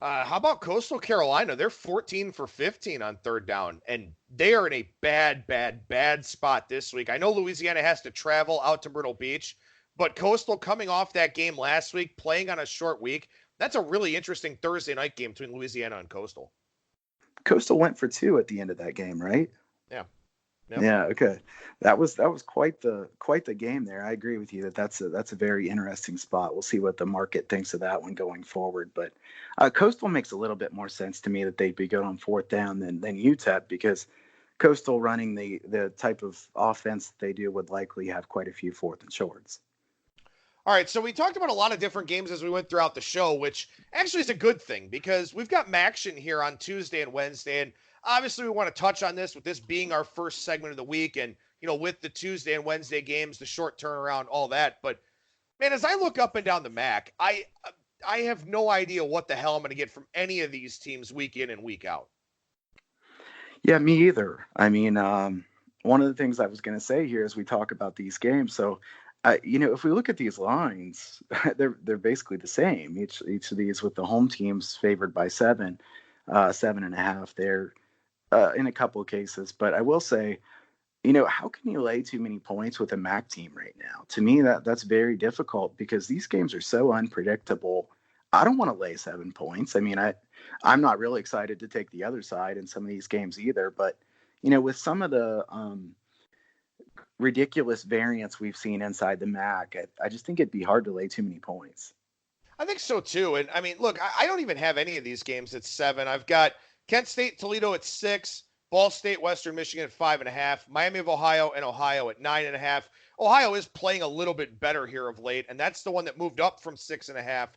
How about Coastal Carolina? They're 14 for 15 on third down, and they are in a bad spot this week. I know Louisiana has to travel out to Myrtle Beach, but Coastal coming off that game last week, playing on a short week, that's a really interesting Thursday night game between Louisiana and Coastal. Coastal went for 2 at the end of that game, right? Yeah. Yep. Yeah. Okay. That was quite the game there. I agree with you that's a very interesting spot. We'll see what the market thinks of that one going forward. But Coastal makes a little bit more sense to me that they'd be good on fourth down than UTEP, because Coastal running the type of offense that they do would likely have quite a few 4th and shorts. All right, so we talked about a lot of different games as we went throughout the show, which actually is a good thing because we've got MACtion here on Tuesday and Wednesday, and obviously we want to touch on this with this being our first segment of the week, and with the Tuesday and Wednesday games, the short turnaround, all that. But man, as I look up and down the MAC, I have no idea what the hell I'm going to get from any of these teams week in and week out. Yeah, me either. One of the things I was going to say here as we talk about these games, so. If we look at these lines, they're basically the same. Each of these with the home teams favored by 7, 7.5. They're in a couple of cases, but I will say, how can you lay too many points with a MAC team right now? To me, that's very difficult because these games are so unpredictable. I don't want to lay 7 points. I'm not really excited to take the other side in some of these games either. But with some of the ridiculous variance we've seen inside the MAC, I just think it'd be hard to lay too many points. I think so too. And look, I don't even have any of these games at 7. I've got Kent State, Toledo at 6, Ball State, Western Michigan at 5.5, Miami of Ohio and Ohio at 9.5. Ohio is playing a little bit better here of late, and that's the one that moved up from 6.5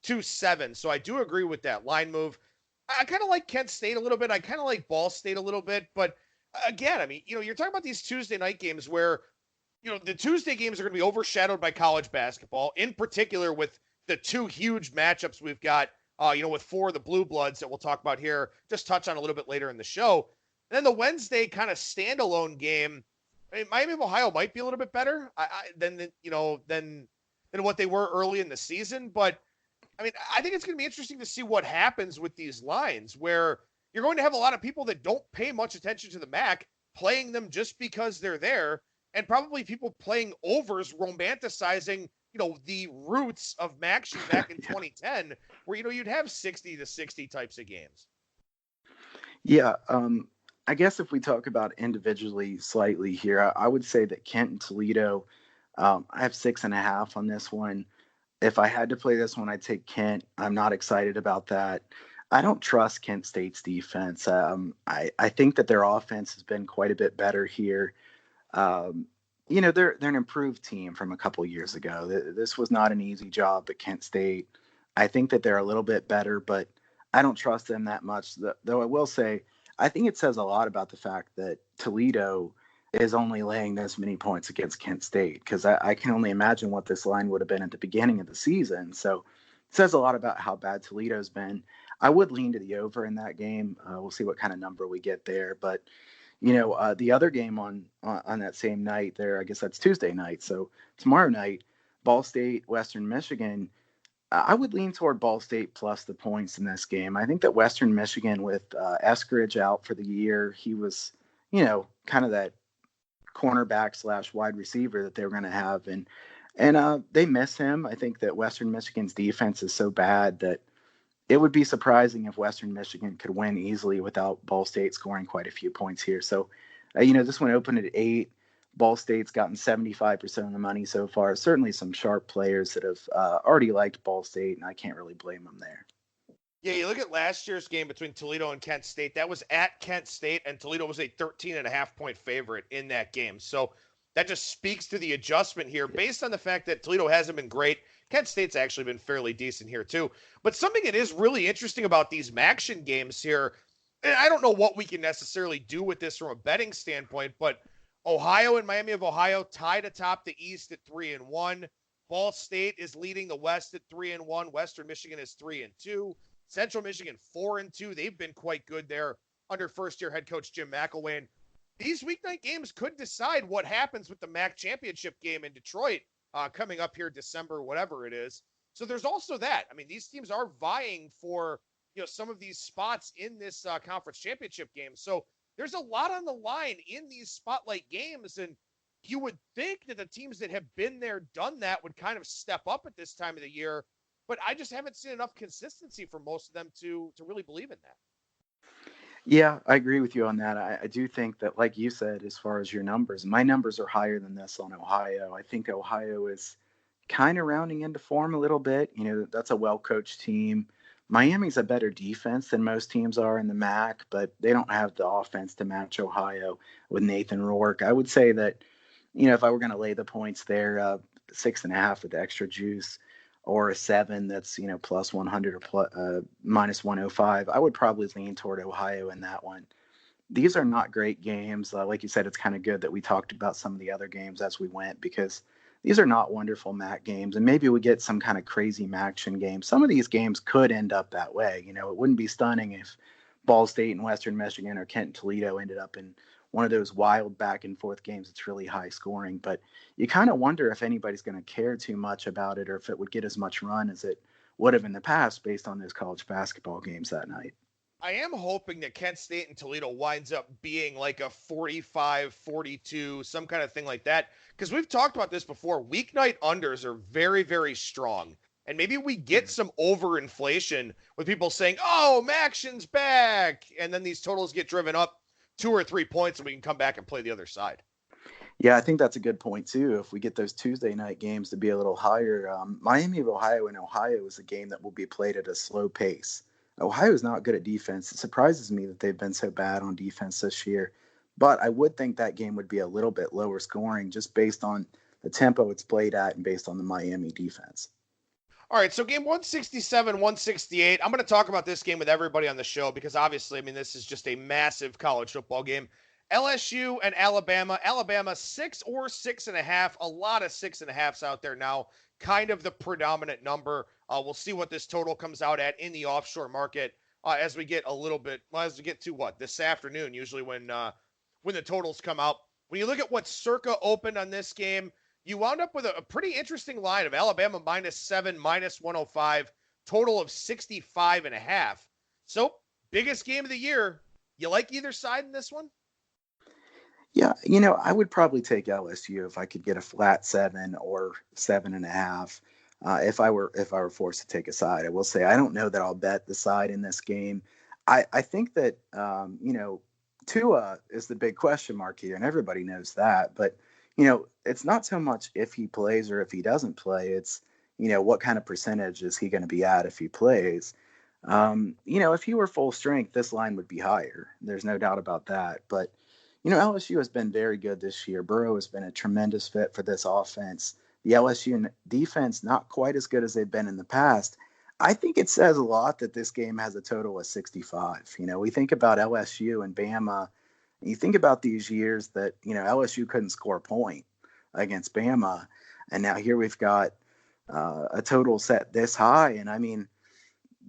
to 7. So I do agree with that line move. I kind of like Kent State a little bit. I kind of like Ball State a little bit, but again, you're talking about these Tuesday night games where, the Tuesday games are going to be overshadowed by college basketball, in particular with the 2 huge matchups we've got, with 4 of the Blue Bloods that we'll talk about here, just touch on a little bit later in the show. And then the Wednesday kind of standalone game, Miami of Ohio might be a little bit better than what they were early in the season. But, I think it's going to be interesting to see what happens with these lines where you're going to have a lot of people that don't pay much attention to the MAC playing them just because they're there, and probably people playing overs, romanticizing, the roots of MACtion back in 2010, where, you'd have 60 to 60 types of games. Yeah. I guess if we talk about individually slightly here, I would say that Kent and Toledo, I have 6.5 on this one. If I had to play this one, I'd take Kent. I'm not excited about that. I don't trust Kent State's defense. I think that their offense has been quite a bit better here. They're an improved team from a couple years ago. This was not an easy job at Kent State. I think that they're a little bit better, but I don't trust them that much. Though I will say, I think it says a lot about the fact that Toledo is only laying this many points against Kent State, because I can only imagine what this line would have been at the beginning of the season. So it says a lot about how bad Toledo's been. I would lean to the over in that game. We'll see what kind of number we get there. But, The other game on that same night there, I guess that's Tuesday night. So tomorrow night, Ball State, Western Michigan. I would lean toward Ball State plus the points in this game. I think that Western Michigan, with Eskridge out for the year, he was, kind of that cornerback / wide receiver that they were going to have, and they miss him. I think that Western Michigan's defense is so bad that it would be surprising if Western Michigan could win easily without Ball State scoring quite a few points here. So, this one opened at 8. Ball State's gotten 75% of the money so far. Certainly some sharp players that have already liked Ball State, and I can't really blame them there. Yeah, you look at last year's game between Toledo and Kent State. That was at Kent State, and Toledo was a 13.5-point favorite in that game. So that just speaks to the adjustment here based on the fact that Toledo hasn't been great. Kent State's actually been fairly decent here too. But something that is really interesting about these MACtion games here, and I don't know what we can necessarily do with this from a betting standpoint, but Ohio and Miami of Ohio tied atop the East at 3-1. Ball State is leading the West at 3-1. Western Michigan is 3-2. Central Michigan 4-2. They've been quite good there under first-year head coach Jim McElwain. These weeknight games could decide what happens with the MAC championship game in Detroit coming up here December, whatever it is. So there's also that. I mean, these teams are vying for some of these spots in this conference championship game. So there's a lot on the line in these spotlight games, and you would think that the teams that have been there, done that, would kind of step up at this time of the year, but I just haven't seen enough consistency from most of them to really believe in that. Yeah, I agree with you on that. I do think that, like you said, as far as your numbers, my numbers are higher than this on Ohio. I think Ohio is kind of rounding into form a little bit. That's a well-coached team. Miami's a better defense than most teams are in the MAC, but they don't have the offense to match Ohio with Nathan Rourke. I would say that, if I were going to lay the points there, 6.5 with the extra juice, or a 7 that's, plus 100 or minus 105, I would probably lean toward Ohio in that one. These are not great games. Like you said, it's kind of good that we talked about some of the other games as we went, because these are not wonderful MAC games, and maybe we get some kind of crazy MACtion game. Some of these games could end up that way. It wouldn't be stunning if Ball State and Western Michigan or Kent and Toledo ended up in one of those wild back and forth games that's really high scoring. But you kind of wonder if anybody's going to care too much about it, or if it would get as much run as it would have in the past based on those college basketball games that night. I am hoping that Kent State and Toledo winds up being like a 45-42, some kind of thing like that. Because we've talked about this before. Weeknight unders are very, very strong. And maybe we get some overinflation with people saying, oh, MACtion's back. And then these totals get driven up 2 or 3 points, and we can come back and play the other side. Yeah, I think that's a good point, too. If we get those Tuesday night games to be a little higher, Miami of Ohio and Ohio is a game that will be played at a slow pace. Ohio is not good at defense. It surprises me that they've been so bad on defense this year. But I would think that game would be a little bit lower scoring just based on the tempo it's played at and based on the Miami defense. All right, so game 167, 168. I'm going to talk about this game with everybody on the show because obviously, this is just a massive college football game. LSU and Alabama. Alabama 6 or 6.5. A lot of 6.5s out there now. Kind of the predominant number. We'll see what this total comes out at in the offshore market as we get to this afternoon, usually when the totals come out. When you look at what Circa opened on this game, you wound up with a pretty interesting line of Alabama -7, -105, total of 65.5. So, biggest game of the year. You like either side in this one? Yeah, I would probably take LSU if I could get a flat 7 or 7.5. If I were forced to take a side. I will say I don't know that I'll bet the side in this game. I think that Tua is the big question mark here, and everybody knows that. But it's not so much if he plays or if he doesn't play. It's what kind of percentage is he going to be at if he plays. If he were full strength, this line would be higher. There's no doubt about that. But LSU has been very good this year. Burrow has been a tremendous fit for this offense. The LSU defense, not quite as good as they've been in the past. I think it says a lot that this game has a total of 65. We think about LSU and Bama. And you think about these years that, LSU couldn't score a point against Bama. And now here we've got a total set this high. And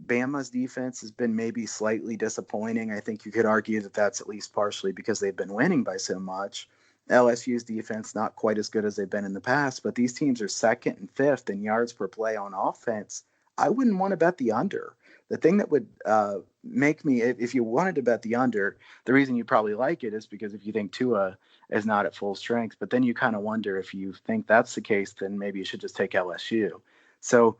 Bama's defense has been maybe slightly disappointing. I think you could argue that that's at least partially because they've been winning by so much. LSU's defense not quite as good as they've been in the past, but these teams are second and fifth in yards per play on offense. I wouldn't want to bet the under. The thing that would make me, if you wanted to bet the under, the reason you probably like it is because if you think Tua is not at full strength, but then you kind of wonder if you think that's the case, then maybe you should just take LSU. So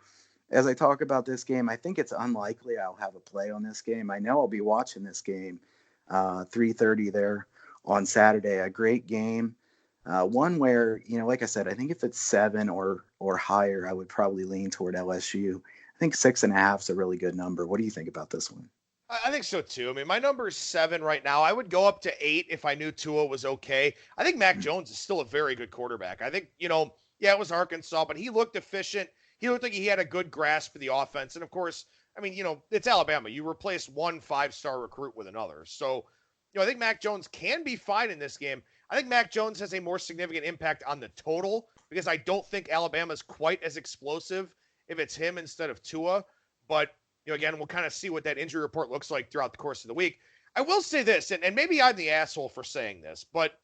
as I talk about this game, I think it's unlikely I'll have a play on this game. I know I'll be watching this game, 3:30 there on Saturday. A great game, one where, like I said, I think if it's 7 or higher, I would probably lean toward LSU. I think 6.5 is a really good number. What do you think about this one? I think so too. I mean, my number is 7 right now. I would go up to 8 if I knew Tua was okay. I think Mack Jones is still a very good quarterback. I think, it was Arkansas, but he looked efficient. He looked like he had a good grasp of the offense. And of course, I mean, it's Alabama. You replace one 5-star recruit with another. So, I think Mack Jones can be fine in this game. I think Mack Jones has a more significant impact on the total because I don't think Alabama's quite as explosive if it's him instead of Tua. But, again, we'll kind of see what that injury report looks like throughout the course of the week. I will say this, and maybe I'm the asshole for saying this, but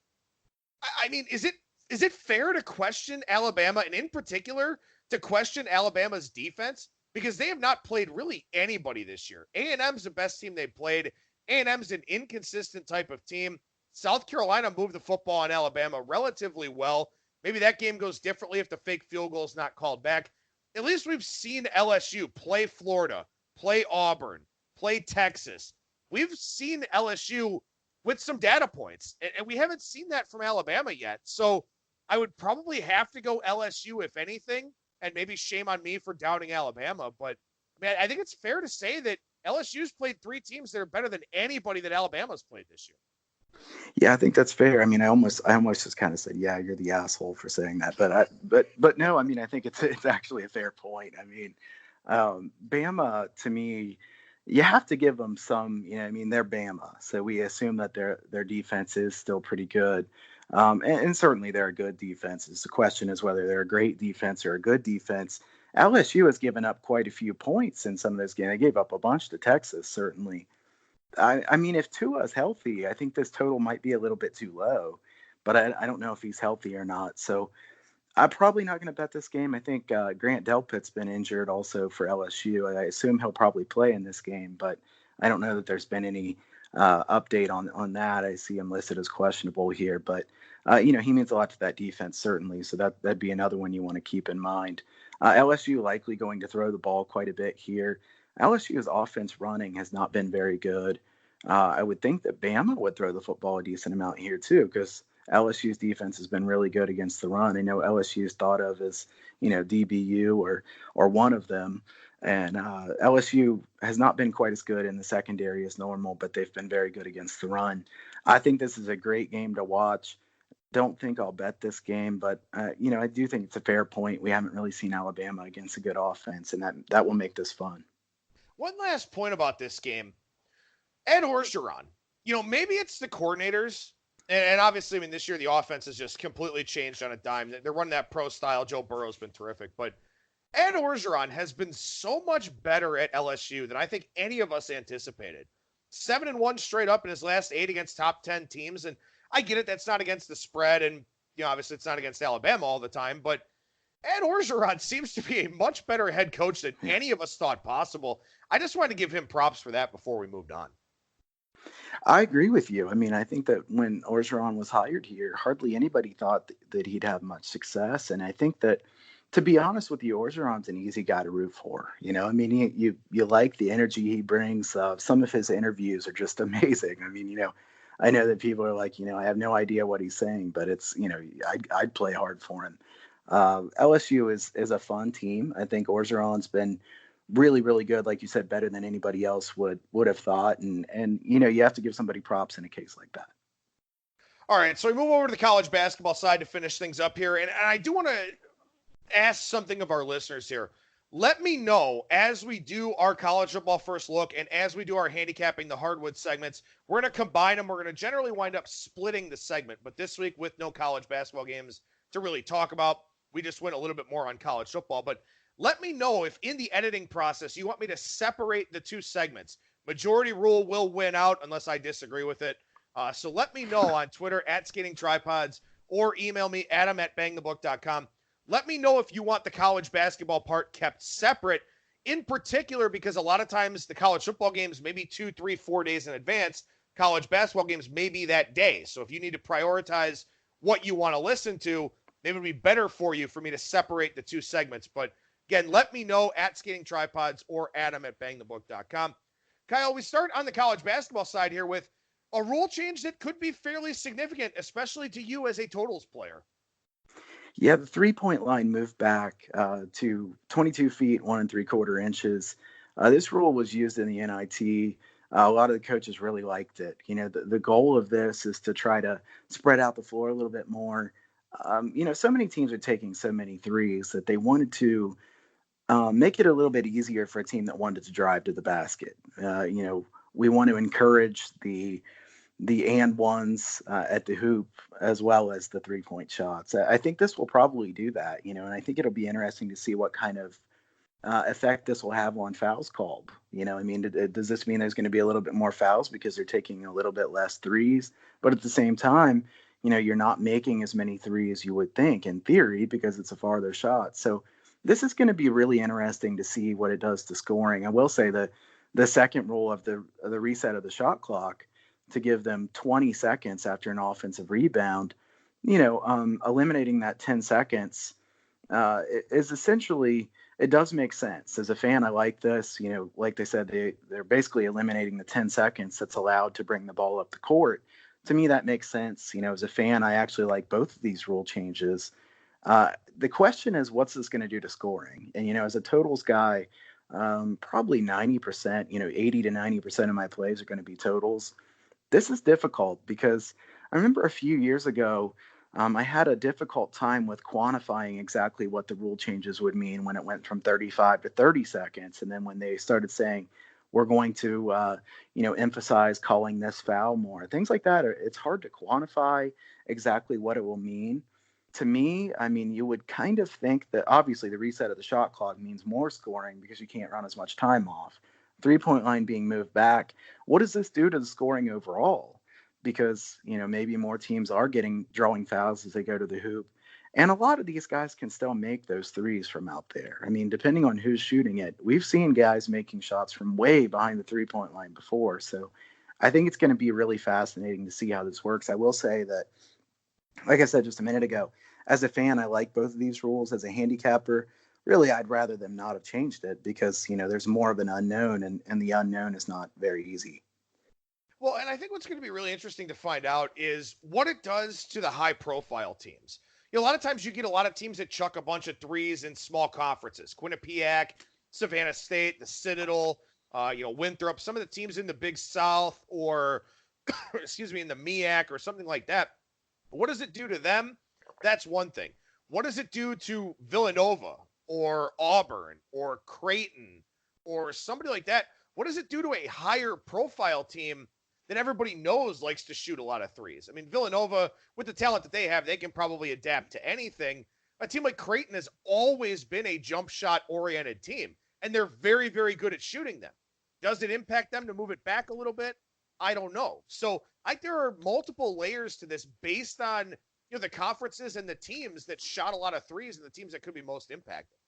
I mean, is it fair to question Alabama, and in particular to question Alabama's defense? Because they have not played really anybody this year. A&M's the best team they've played. A&M's an inconsistent type of team. South Carolina moved the football on Alabama relatively well. Maybe that game goes differently if the fake field goal is not called back. At least we've seen LSU play Florida, play Auburn, play Texas. We've seen LSU with some data points, and we haven't seen that from Alabama yet. So I would probably have to go LSU if anything, and maybe shame on me for doubting Alabama. But, man, I think it's fair to say that LSU's played 3 teams that are better than anybody that Alabama's played this year. Yeah, I think that's fair. I mean, I almost just kind of said, yeah, you're the asshole for saying that. But no, I mean, I think it's actually a fair point. I mean, Bama, to me, you have to give them some, they're Bama. So we assume that their defense is still pretty good. And certainly they're a good defense. The question is whether they're a great defense or a good defense. LSU has given up quite a few points in some of those games. They gave up a bunch to Texas, certainly. I mean, if Tua is healthy, I think this total might be a little bit too low, but I don't know if he's healthy or not. So I'm probably not going to bet this game. I think Grant Delpit's been injured also for LSU. I assume he'll probably play in this game, but I don't know that there's been any update on that. I see him listed as questionable here, but he means a lot to that defense, certainly. So that'd be another one you want to keep in mind. LSU likely going to throw the ball quite a bit here. LSU's offense running has not been very good. I would think that Bama would throw the football a decent amount here too, because LSU's defense has been really good against the run. I know LSU is thought of as, DBU or one of them. And LSU has not been quite as good in the secondary as normal, but they've been very good against the run. I think this is a great game to watch. Don't think I'll bet this game, but, I do think it's a fair point. We haven't really seen Alabama against a good offense, and that will make this fun. One last point about this game. Ed Orgeron, maybe it's the coordinators. And obviously, I mean, this year the offense has just completely changed on a dime. They're running that pro style. Joe Burrow's been terrific. But Ed Orgeron has been so much better at LSU than I think any of us anticipated. 7-1 straight up in his last 8 against top 10 teams. And I get it. That's not against the spread. And, obviously it's not against Alabama all the time. But Ed Orgeron seems to be a much better head coach than any of us thought possible. I just wanted to give him props for that before we moved on. I agree with you. I mean, I think that when Orgeron was hired here, hardly anybody thought that he'd have much success. And I think that, to be honest with you, Orgeron's an easy guy to root for. I mean, you like the energy he brings. Some of his interviews are just amazing. I mean, I know that people are like, I have no idea what he's saying, but it's, I'd play hard for him. LSU is a fun team. I think Orgeron's been really, really good. Like you said, better than anybody else would have thought. And you have to give somebody props in a case like that. All right. So we move over to the college basketball side to finish things up here. And I do want to ask something of our listeners here. Let me know as we do our college football first look and as we do our handicapping the hardwood segments, we're going to combine them. We're going to generally wind up splitting the segment, but this week with no college basketball games to really talk about, we just went a little bit more on college football. But Let me know if in the editing process you want me to separate the two segments. Majority rule will win out unless I disagree with it. So let me know on Twitter at Skating Tripods or email me, adam@bangthebook.com. Let me know if you want the college basketball part kept separate, in particular because a lot of times the college football games maybe 2, 3, 4 days in advance. College basketball games may be that day. So if you need to prioritize what you want to listen to, maybe it would be better for you for me to separate the two segments. But again, let me know at Skating Tripods or adam@bangthebook.com. Kyle, we start on the college basketball side here with a rule change that could be fairly significant, especially to you as a totals player. Yeah, the 3-point line moved back to 22 feet, 1 3/4 inches. This rule was used in the NIT. A lot of the coaches really liked it. You know, the goal of this is to try to spread out the floor a little bit more. So many teams are taking so many threes that they wanted to make it a little bit easier for a team that wanted to drive to the basket. We want to encourage the and ones at the hoop as well as the 3-point shots. I think this will probably do that, and I think it'll be interesting to see what kind of effect this will have on fouls called. Does this mean there's going to be a little bit more fouls because they're taking a little bit less threes? But at the same time, you're not making as many threes as you would think in theory because it's a farther shot. So this is going to be really interesting to see what it does to scoring. I will say that the second rule of the reset of the shot clock to give them 20 seconds after an offensive rebound, eliminating that 10 seconds is essentially, it does make sense. As a fan, I like this. Like they said, they're basically eliminating the 10 seconds that's allowed to bring the ball up the court. To me, that makes sense. As a fan, I actually like both of these rule changes. The question is, what's this going to do to scoring? And, as a totals guy, probably 90%, 80 to 90% of my plays are going to be totals. This is difficult because I remember a few years ago, I had a difficult time with quantifying exactly what the rule changes would mean when it went from 35 to 30 seconds. And then when they started saying, we're going to, emphasize calling this foul more, things like that. It's hard to quantify exactly what it will mean. To me, you would kind of think that obviously the reset of the shot clock means more scoring because you can't run as much time off. 3-point line being moved back. What does this do to the scoring overall? Because, maybe more teams are drawing fouls as they go to the hoop. And a lot of these guys can still make those threes from out there. Depending on who's shooting it, we've seen guys making shots from way behind the 3-point line before. So I think it's going to be really fascinating to see how this works. I will say that, like I said just a minute ago, as a fan, I like both of these rules. As a handicapper, really, I'd rather them not have changed it because, there's more of an unknown, and the unknown is not very easy. Well, and I think what's going to be really interesting to find out is what it does to the high-profile teams. A lot of times you get a lot of teams that chuck a bunch of threes in small conferences. Quinnipiac, Savannah State, the Citadel, Winthrop, some of the teams in the Big South or, in the MEAC or something like that. What does it do to them? That's one thing. What does it do to Villanova or Auburn or Creighton or somebody like that? What does it do to a higher profile team that everybody knows likes to shoot a lot of threes? Villanova, with the talent that they have, they can probably adapt to anything. A team like Creighton has always been a jump shot oriented team, and they're very, very good at shooting them. Does it impact them to move it back a little bit? I don't know. So there are multiple layers to this based on the conferences and the teams that shot a lot of threes and the teams that could be most impacted.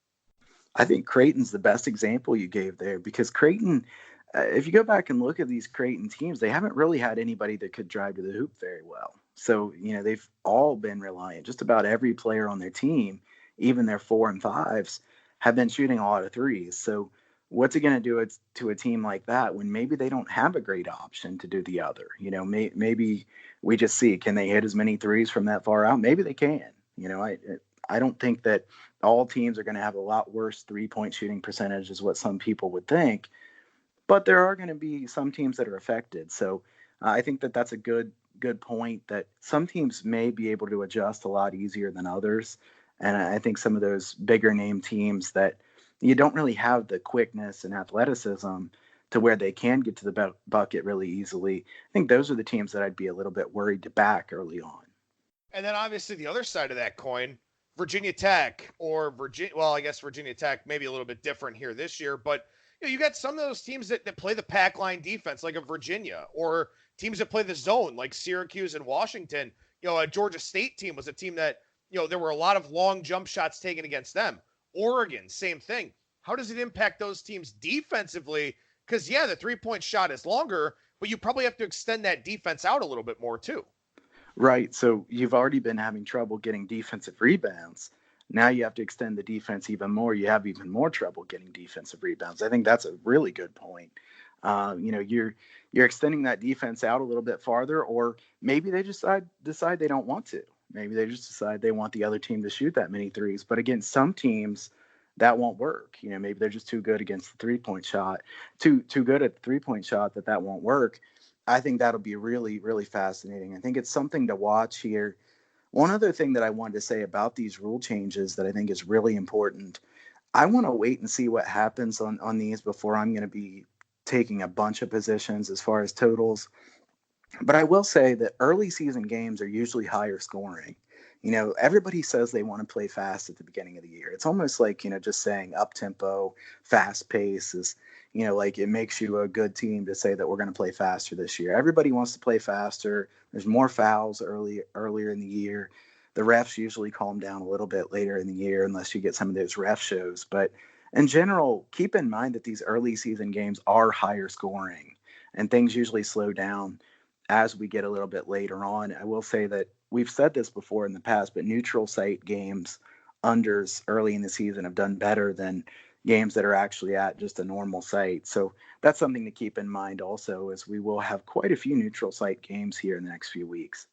I think Creighton's the best example you gave there because Creighton, if you go back and look at these Creighton teams, they haven't really had anybody that could drive to the hoop very well. So, they've all been reliant. Just about every player on their team, even their 4 and 5s, have been shooting a lot of threes. So what's it going to do to a team like that when maybe they don't have a great option to do the other? Maybe we just see, can they hit as many threes from that far out? Maybe they can. I don't think that all teams are going to have a lot worse 3-point shooting percentage is what some people would think, but there are going to be some teams that are affected. So I think that that's a good point, that some teams may be able to adjust a lot easier than others. And I think some of those bigger name teams that you don't really have the quickness and athleticism to where they can get to the bucket really easily, I think those are the teams that I'd be a little bit worried to back early on. And then obviously the other side of that coin, Virginia Tech or Virginia. Well, I guess Virginia Tech maybe a little bit different here this year, but you got some of those teams that play the pack line defense, like a Virginia, or teams that play the zone, like Syracuse and Washington. A Georgia State team was a team that there were a lot of long jump shots taken against them. Oregon, same thing. How does it impact those teams defensively? Because the 3-point shot is longer, but you probably have to extend that defense out a little bit more too. Right. So you've already been having trouble getting defensive rebounds. Now you have to extend the defense even more. You have even more trouble getting defensive rebounds. I think that's a really good point. You're extending that defense out a little bit farther, or maybe they decide they don't want to. Maybe they just decide they want the other team to shoot that many threes. But against some teams, that won't work. Maybe they're just too good against the 3-point shot, too good at the 3-point shot that won't work. I think that'll be really, really fascinating. I think it's something to watch here. One other thing that I wanted to say about these rule changes that I think is really important, I want to wait and see what happens on these before I'm going to be taking a bunch of positions as far as totals. But I will say that early season games are usually higher scoring. Everybody says they want to play fast at the beginning of the year. It's almost like, just saying up tempo, fast pace is, like it makes you a good team to say that we're going to play faster this year. Everybody wants to play faster. There's more fouls earlier in the year. The refs usually calm down a little bit later in the year unless you get some of those ref shows. But in general, keep in mind that these early season games are higher scoring and things usually slow down as we get a little bit later on. I will say that we've said this before in the past, but neutral site games, unders early in the season have done better than games that are actually at just a normal site. So that's something to keep in mind also, as we will have quite a few neutral site games here in the next few weeks.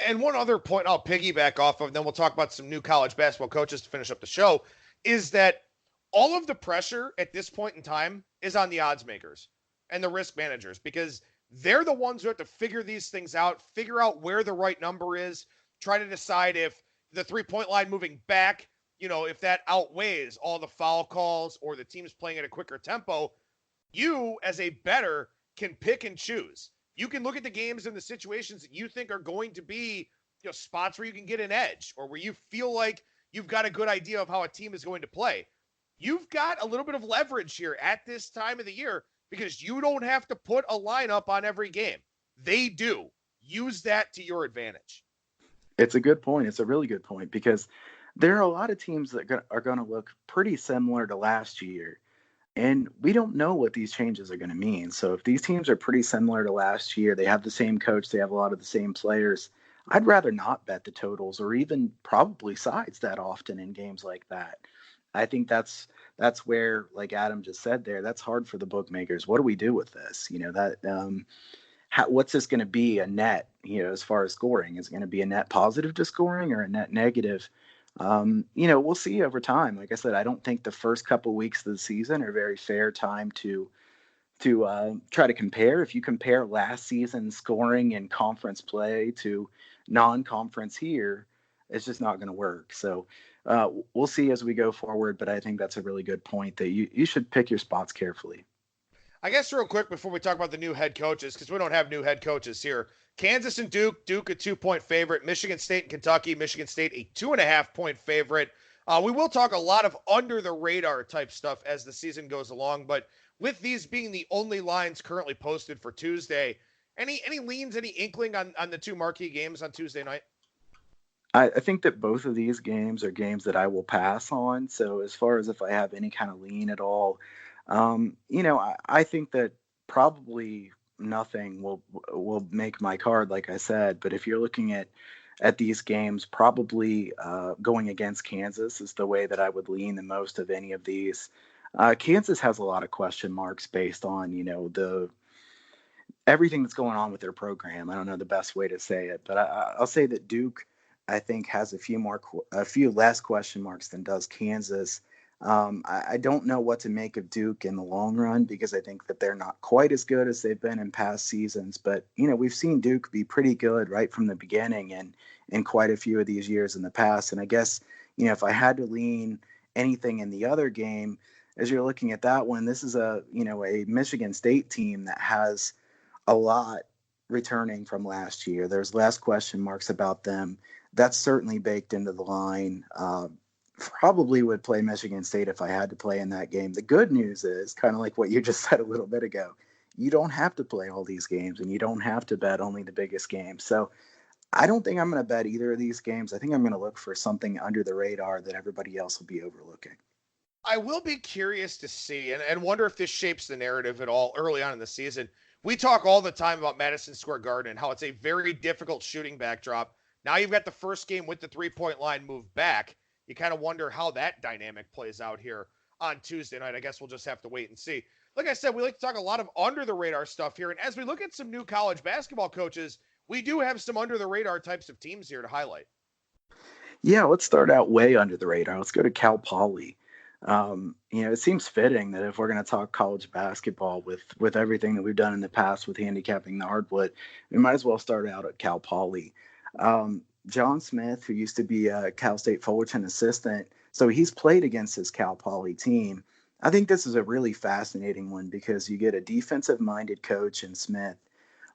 And one other point I'll piggyback off of, then we'll talk about some new college basketball coaches to finish up the show, is that all of the pressure at this point in time is on the odds makers and the risk managers, because they're the ones who have to figure these things out, figure out where the right number is, try to decide if the 3-point line moving back, if that outweighs all the foul calls or the team's playing at a quicker tempo. You, as a bettor, can pick and choose. You can look at the games and the situations that you think are going to be spots where you can get an edge or where you feel like you've got a good idea of how a team is going to play. You've got a little bit of leverage here at this time of the year, because you don't have to put a lineup on every game. They do. Use that to your advantage. It's a good point. It's a really good point, because there are a lot of teams that are going to look pretty similar to last year, and we don't know what these changes are going to mean. So if these teams are pretty similar to last year, they have the same coach, they have a lot of the same players, I'd rather not bet the totals or even probably sides that often in games like that. I think that's where, like Adam just said there, that's hard for the bookmakers. What do we do with this? What's this going to be a net, as far as scoring? Is it going to be a net positive to scoring or a net negative? We'll see over time. Like I said, I don't think the first couple of weeks of the season are a very fair time to try to compare. If you compare last season's scoring in conference play to non-conference here, it's just not going to work. So we'll see as we go forward, but I think that's a really good point that you should pick your spots carefully. I guess real quick before we talk about the new head coaches, because we don't have new head coaches here. Kansas and Duke a 2-point favorite. Michigan State and Kentucky. Michigan State a 2.5-point favorite. We will talk a lot of under the radar type stuff as the season goes along, but with these being the only lines currently posted for Tuesday, any leans, any inkling on the two marquee games on Tuesday night? I think that both of these games are games that I will pass on. So as far as if I have any kind of lean at all, I think that probably nothing will make my card, like I said. But if you're looking at these games, probably going against Kansas is the way that I would lean the most of any of these. Kansas has a lot of question marks based on, the everything that's going on with their program. I don't know the best way to say it, but I'll say that Duke, I think, has a few less question marks than does Kansas. I don't know what to make of Duke in the long run, because I think that they're not quite as good as they've been in past seasons. But, we've seen Duke be pretty good right from the beginning and in quite a few of these years in the past. And I guess, if I had to lean anything in the other game, as you're looking at that one, this is a Michigan State team that has a lot returning from last year. There's less question marks about them. that's certainly baked into the line. Probably would play Michigan State if I had to play in that game. The good news is, kind of like what you just said a little bit ago, you don't have to play all these games and you don't have to bet only the biggest games. So I don't think I'm going to bet either of these games. I think I'm going to look for something under the radar that everybody else will be overlooking. I will be curious to see and wonder if this shapes the narrative at all early on in the season. We talk all the time about Madison Square Garden and how it's a very difficult shooting backdrop. Now you've got the first game with the 3-point line moved back. You kind of wonder how that dynamic plays out here on Tuesday night. I guess we'll just have to wait and see. Like I said, we like to talk a lot of under the radar stuff here. And as we look at some new college basketball coaches, we do have some under the radar types of teams here to highlight. Yeah, let's start out way under the radar. Let's go to Cal Poly. It seems fitting that if we're going to talk college basketball with everything that we've done in the past with handicapping the hardwood, we might as well start out at Cal Poly. John Smith, who used to be a Cal State Fullerton assistant, so he's played against his Cal Poly team. I think this is a really fascinating one because you get a defensive-minded coach in Smith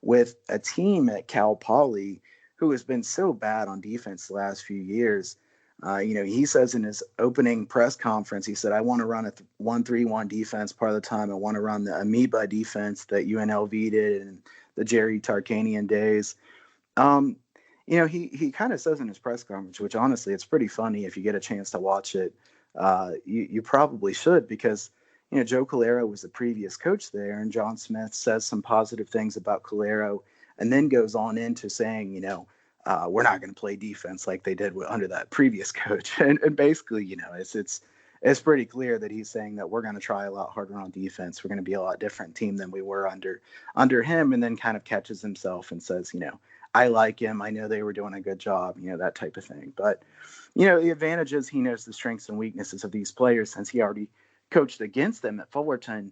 with a team at Cal Poly who has been so bad on defense the last few years. He says in his opening press conference, he said, I want to run a 1-3-1 defense part of the time. I want to run the amoeba defense that UNLV did in the Jerry Tarkanian days. He kind of says in his press conference, which honestly, it's pretty funny if you get a chance to watch it. You probably should because, Joe Calero was the previous coach there, and John Smith says some positive things about Calero and then goes on into saying, we're not going to play defense like they did under that previous coach. And basically, it's pretty clear that he's saying that we're going to try a lot harder on defense. We're going to be a lot different team than we were under him, and then kind of catches himself and says, I like him. I know they were doing a good job, that type of thing. But, the advantage is he knows the strengths and weaknesses of these players since he already coached against them at Fullerton.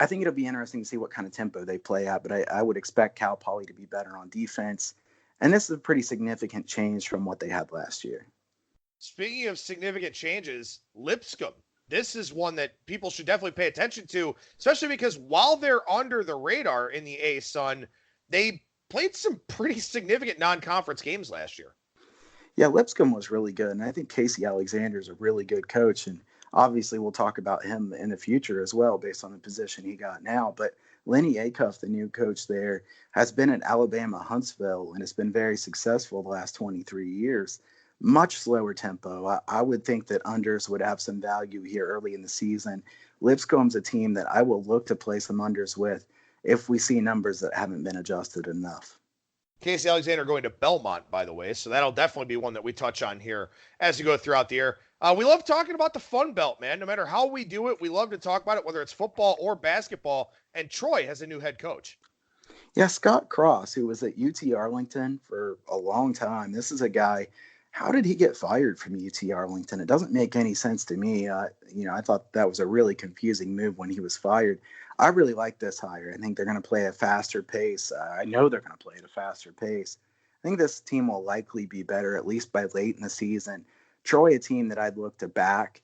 I think it'll be interesting to see what kind of tempo they play at, but I would expect Cal Poly to be better on defense. And this is a pretty significant change from what they had last year. Speaking of significant changes, Lipscomb. This is one that people should definitely pay attention to, especially because while they're under the radar in the A-Sun, they played some pretty significant non-conference games last year. Yeah, Lipscomb was really good, and I think Casey Alexander is a really good coach, and obviously we'll talk about him in the future as well based on the position he got now. But Lenny Acuff, the new coach there, has been at Alabama Huntsville and has been very successful the last 23 years. Much slower tempo. I would think that unders would have some value here early in the season. Lipscomb's a team that I will look to play some unders with if we see numbers that haven't been adjusted enough. Casey Alexander going to Belmont, by the way, so that'll definitely be one that we touch on here as we go throughout the year. We love talking about the Fun Belt, man. No matter how we do it, we love to talk about it, whether it's football or basketball. And Troy has a new head coach. Yeah, Scott Cross, who was at UT Arlington for a long time. This is a guy, how did he get fired from UT Arlington? It doesn't make any sense to me. I thought that was a really confusing move when he was fired. I really like this hire. I think they're going to play at a faster pace. I know they're going to play at a faster pace. I think this team will likely be better, at least by late in the season. Troy, a team that I'd look to back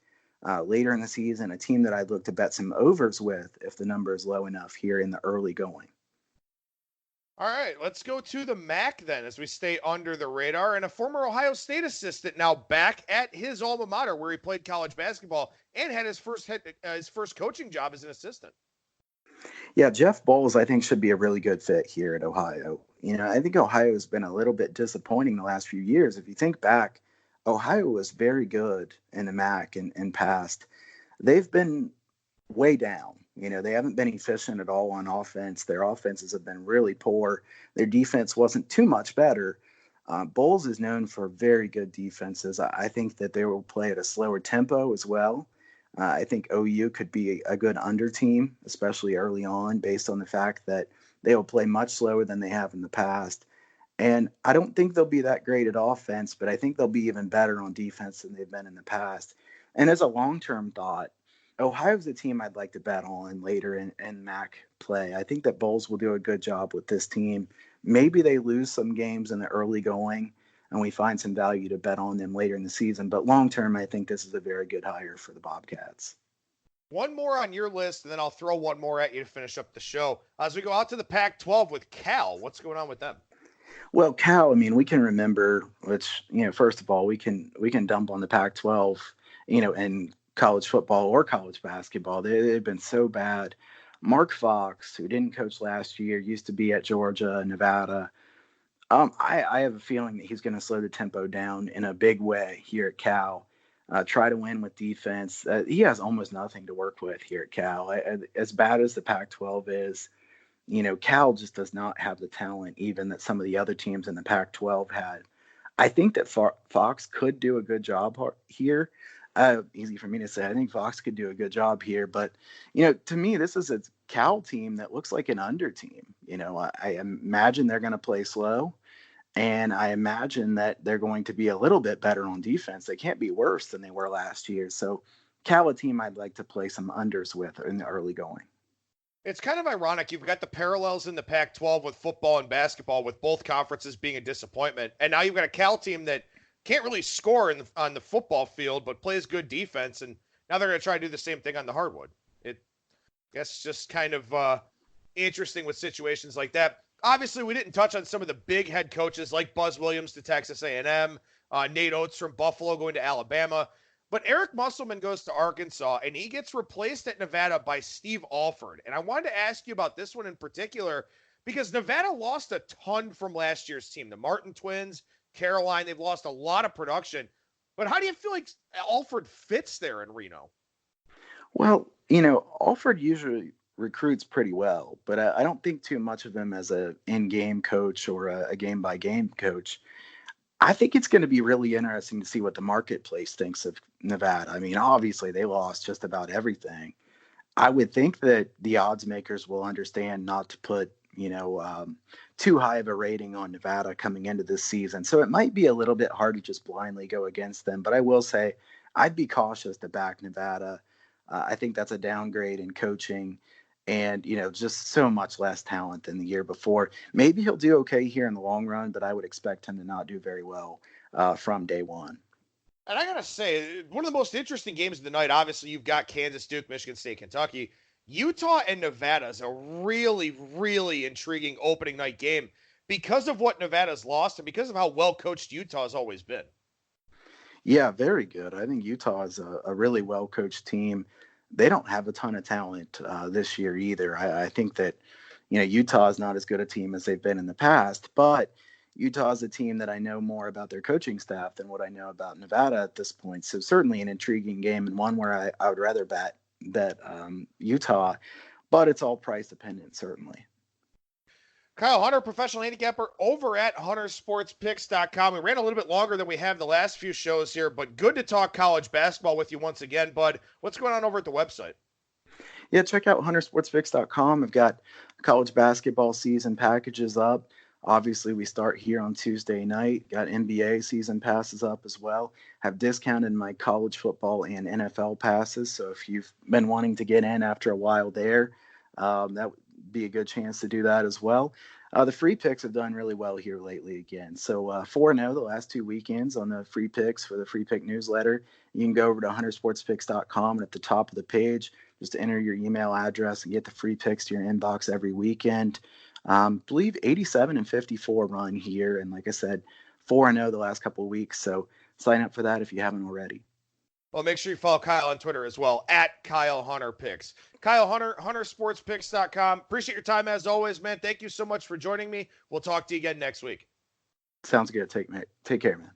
later in the season, a team that I'd look to bet some overs with if the number is low enough here in the early going. All right, let's go to the MAC then as we stay under the radar. And a former Ohio State assistant now back at his alma mater where he played college basketball and had his first coaching job as an assistant. Yeah, Jeff Bowles, I think, should be a really good fit here at Ohio. I think Ohio has been a little bit disappointing the last few years. If you think back, Ohio was very good in the MAC in past. They've been way down. They haven't been efficient at all on offense. Their offenses have been really poor. Their defense wasn't too much better. Bowles is known for very good defenses. I think that they will play at a slower tempo as well. I think OU could be a good under team, especially early on, based on the fact that they will play much slower than they have in the past. And I don't think they'll be that great at offense, but I think they'll be even better on defense than they've been in the past. And as a long-term thought, Ohio's a team I'd like to bet on later in MAC play. I think that Bowles will do a good job with this team. Maybe they lose some games in the early going, and we find some value to bet on them later in the season. But long-term, I think this is a very good hire for the Bobcats. One more on your list, and then I'll throw one more at you to finish up the show. As we go out to the Pac-12 with Cal, what's going on with them? Well, Cal, I mean, we can remember, which, first of all, we can dump on the Pac-12, in college football or college basketball. They've been so bad. Mark Fox, who didn't coach last year, used to be at Georgia, Nevada. I have a feeling that he's going to slow the tempo down in a big way here at Cal. Try to win with defense. He has almost nothing to work with here at Cal. As bad as the Pac-12 is, Cal just does not have the talent even that some of the other teams in the Pac-12 had. I think that Fox could do a good job here. Easy for me to say. I think Fox could do a good job here, but to me, this is a Cal team that looks like an under team. I imagine they're going to play slow, and I imagine that they're going to be a little bit better on defense. They can't be worse than they were last year. So, Cal, a team I'd like to play some unders with in the early going. It's kind of ironic. You've got the parallels in the Pac-12 with football and basketball, with both conferences being a disappointment. And now you've got a Cal team that can't really score on the football field, but plays good defense. And now they're going to try to do the same thing on the hardwood. I guess just kind of interesting with situations like that. Obviously, we didn't touch on some of the big head coaches like Buzz Williams to Texas A&M, Nate Oates from Buffalo going to Alabama. But Eric Musselman goes to Arkansas, and he gets replaced at Nevada by Steve Alford. And I wanted to ask you about this one in particular, because Nevada lost a ton from last year's team. The Martin twins, Caroline, they've lost a lot of production. But how do you feel like Alford fits there in Reno? Well, Alford usually recruits pretty well, but I don't think too much of him as a in-game coach or a game-by-game coach. I think it's going to be really interesting to see what the marketplace thinks of Nevada. I mean, obviously they lost just about everything. I would think that the odds makers will understand not to put, too high of a rating on Nevada coming into this season. So it might be a little bit hard to just blindly go against them. But I will say I'd be cautious to back Nevada. I think that's a downgrade in coaching. And, just so much less talent than the year before. Maybe he'll do okay here in the long run, but I would expect him to not do very well from day one. And I got to say, one of the most interesting games of the night, obviously, you've got Kansas, Duke, Michigan State, Kentucky. Utah and Nevada is a really, really intriguing opening night game because of what Nevada's lost and because of how well coached Utah has always been. Yeah, very good. I think Utah is a really well coached team. They don't have a ton of talent this year either. I think that, Utah is not as good a team as they've been in the past, but Utah is a team that I know more about their coaching staff than what I know about Nevada at this point. So certainly an intriguing game and one where I would rather bet Utah, but it's all price dependent, certainly. Kyle Hunter, professional handicapper over at huntersportspicks.com. We ran a little bit longer than we have the last few shows here, but good to talk college basketball with you once again, bud. What's going on over at the website? Yeah, check out huntersportspicks.com. I've got college basketball season packages up. Obviously, we start here on Tuesday night. Got NBA season passes up as well. Have discounted my college football and NFL passes. So if you've been wanting to get in after a while there, that would be a good chance to do that as well. The free picks have done really well here lately again. So 4-0 the last 2 weekends on the free picks for the free pick newsletter. You can go over to huntersportspicks.com, and at the top of the page, just enter your email address and get the free picks to your inbox every weekend. Believe 87 and 54 run here. And like I said, 4-0 the last couple of weeks. So sign up for that if you haven't already. Well, make sure you follow Kyle on Twitter as well, at Kyle Hunter Picks. Kyle Hunter, huntersportspicks.com. Appreciate your time as always, man. Thank you so much for joining me. We'll talk to you again next week. Sounds good. Take care, man.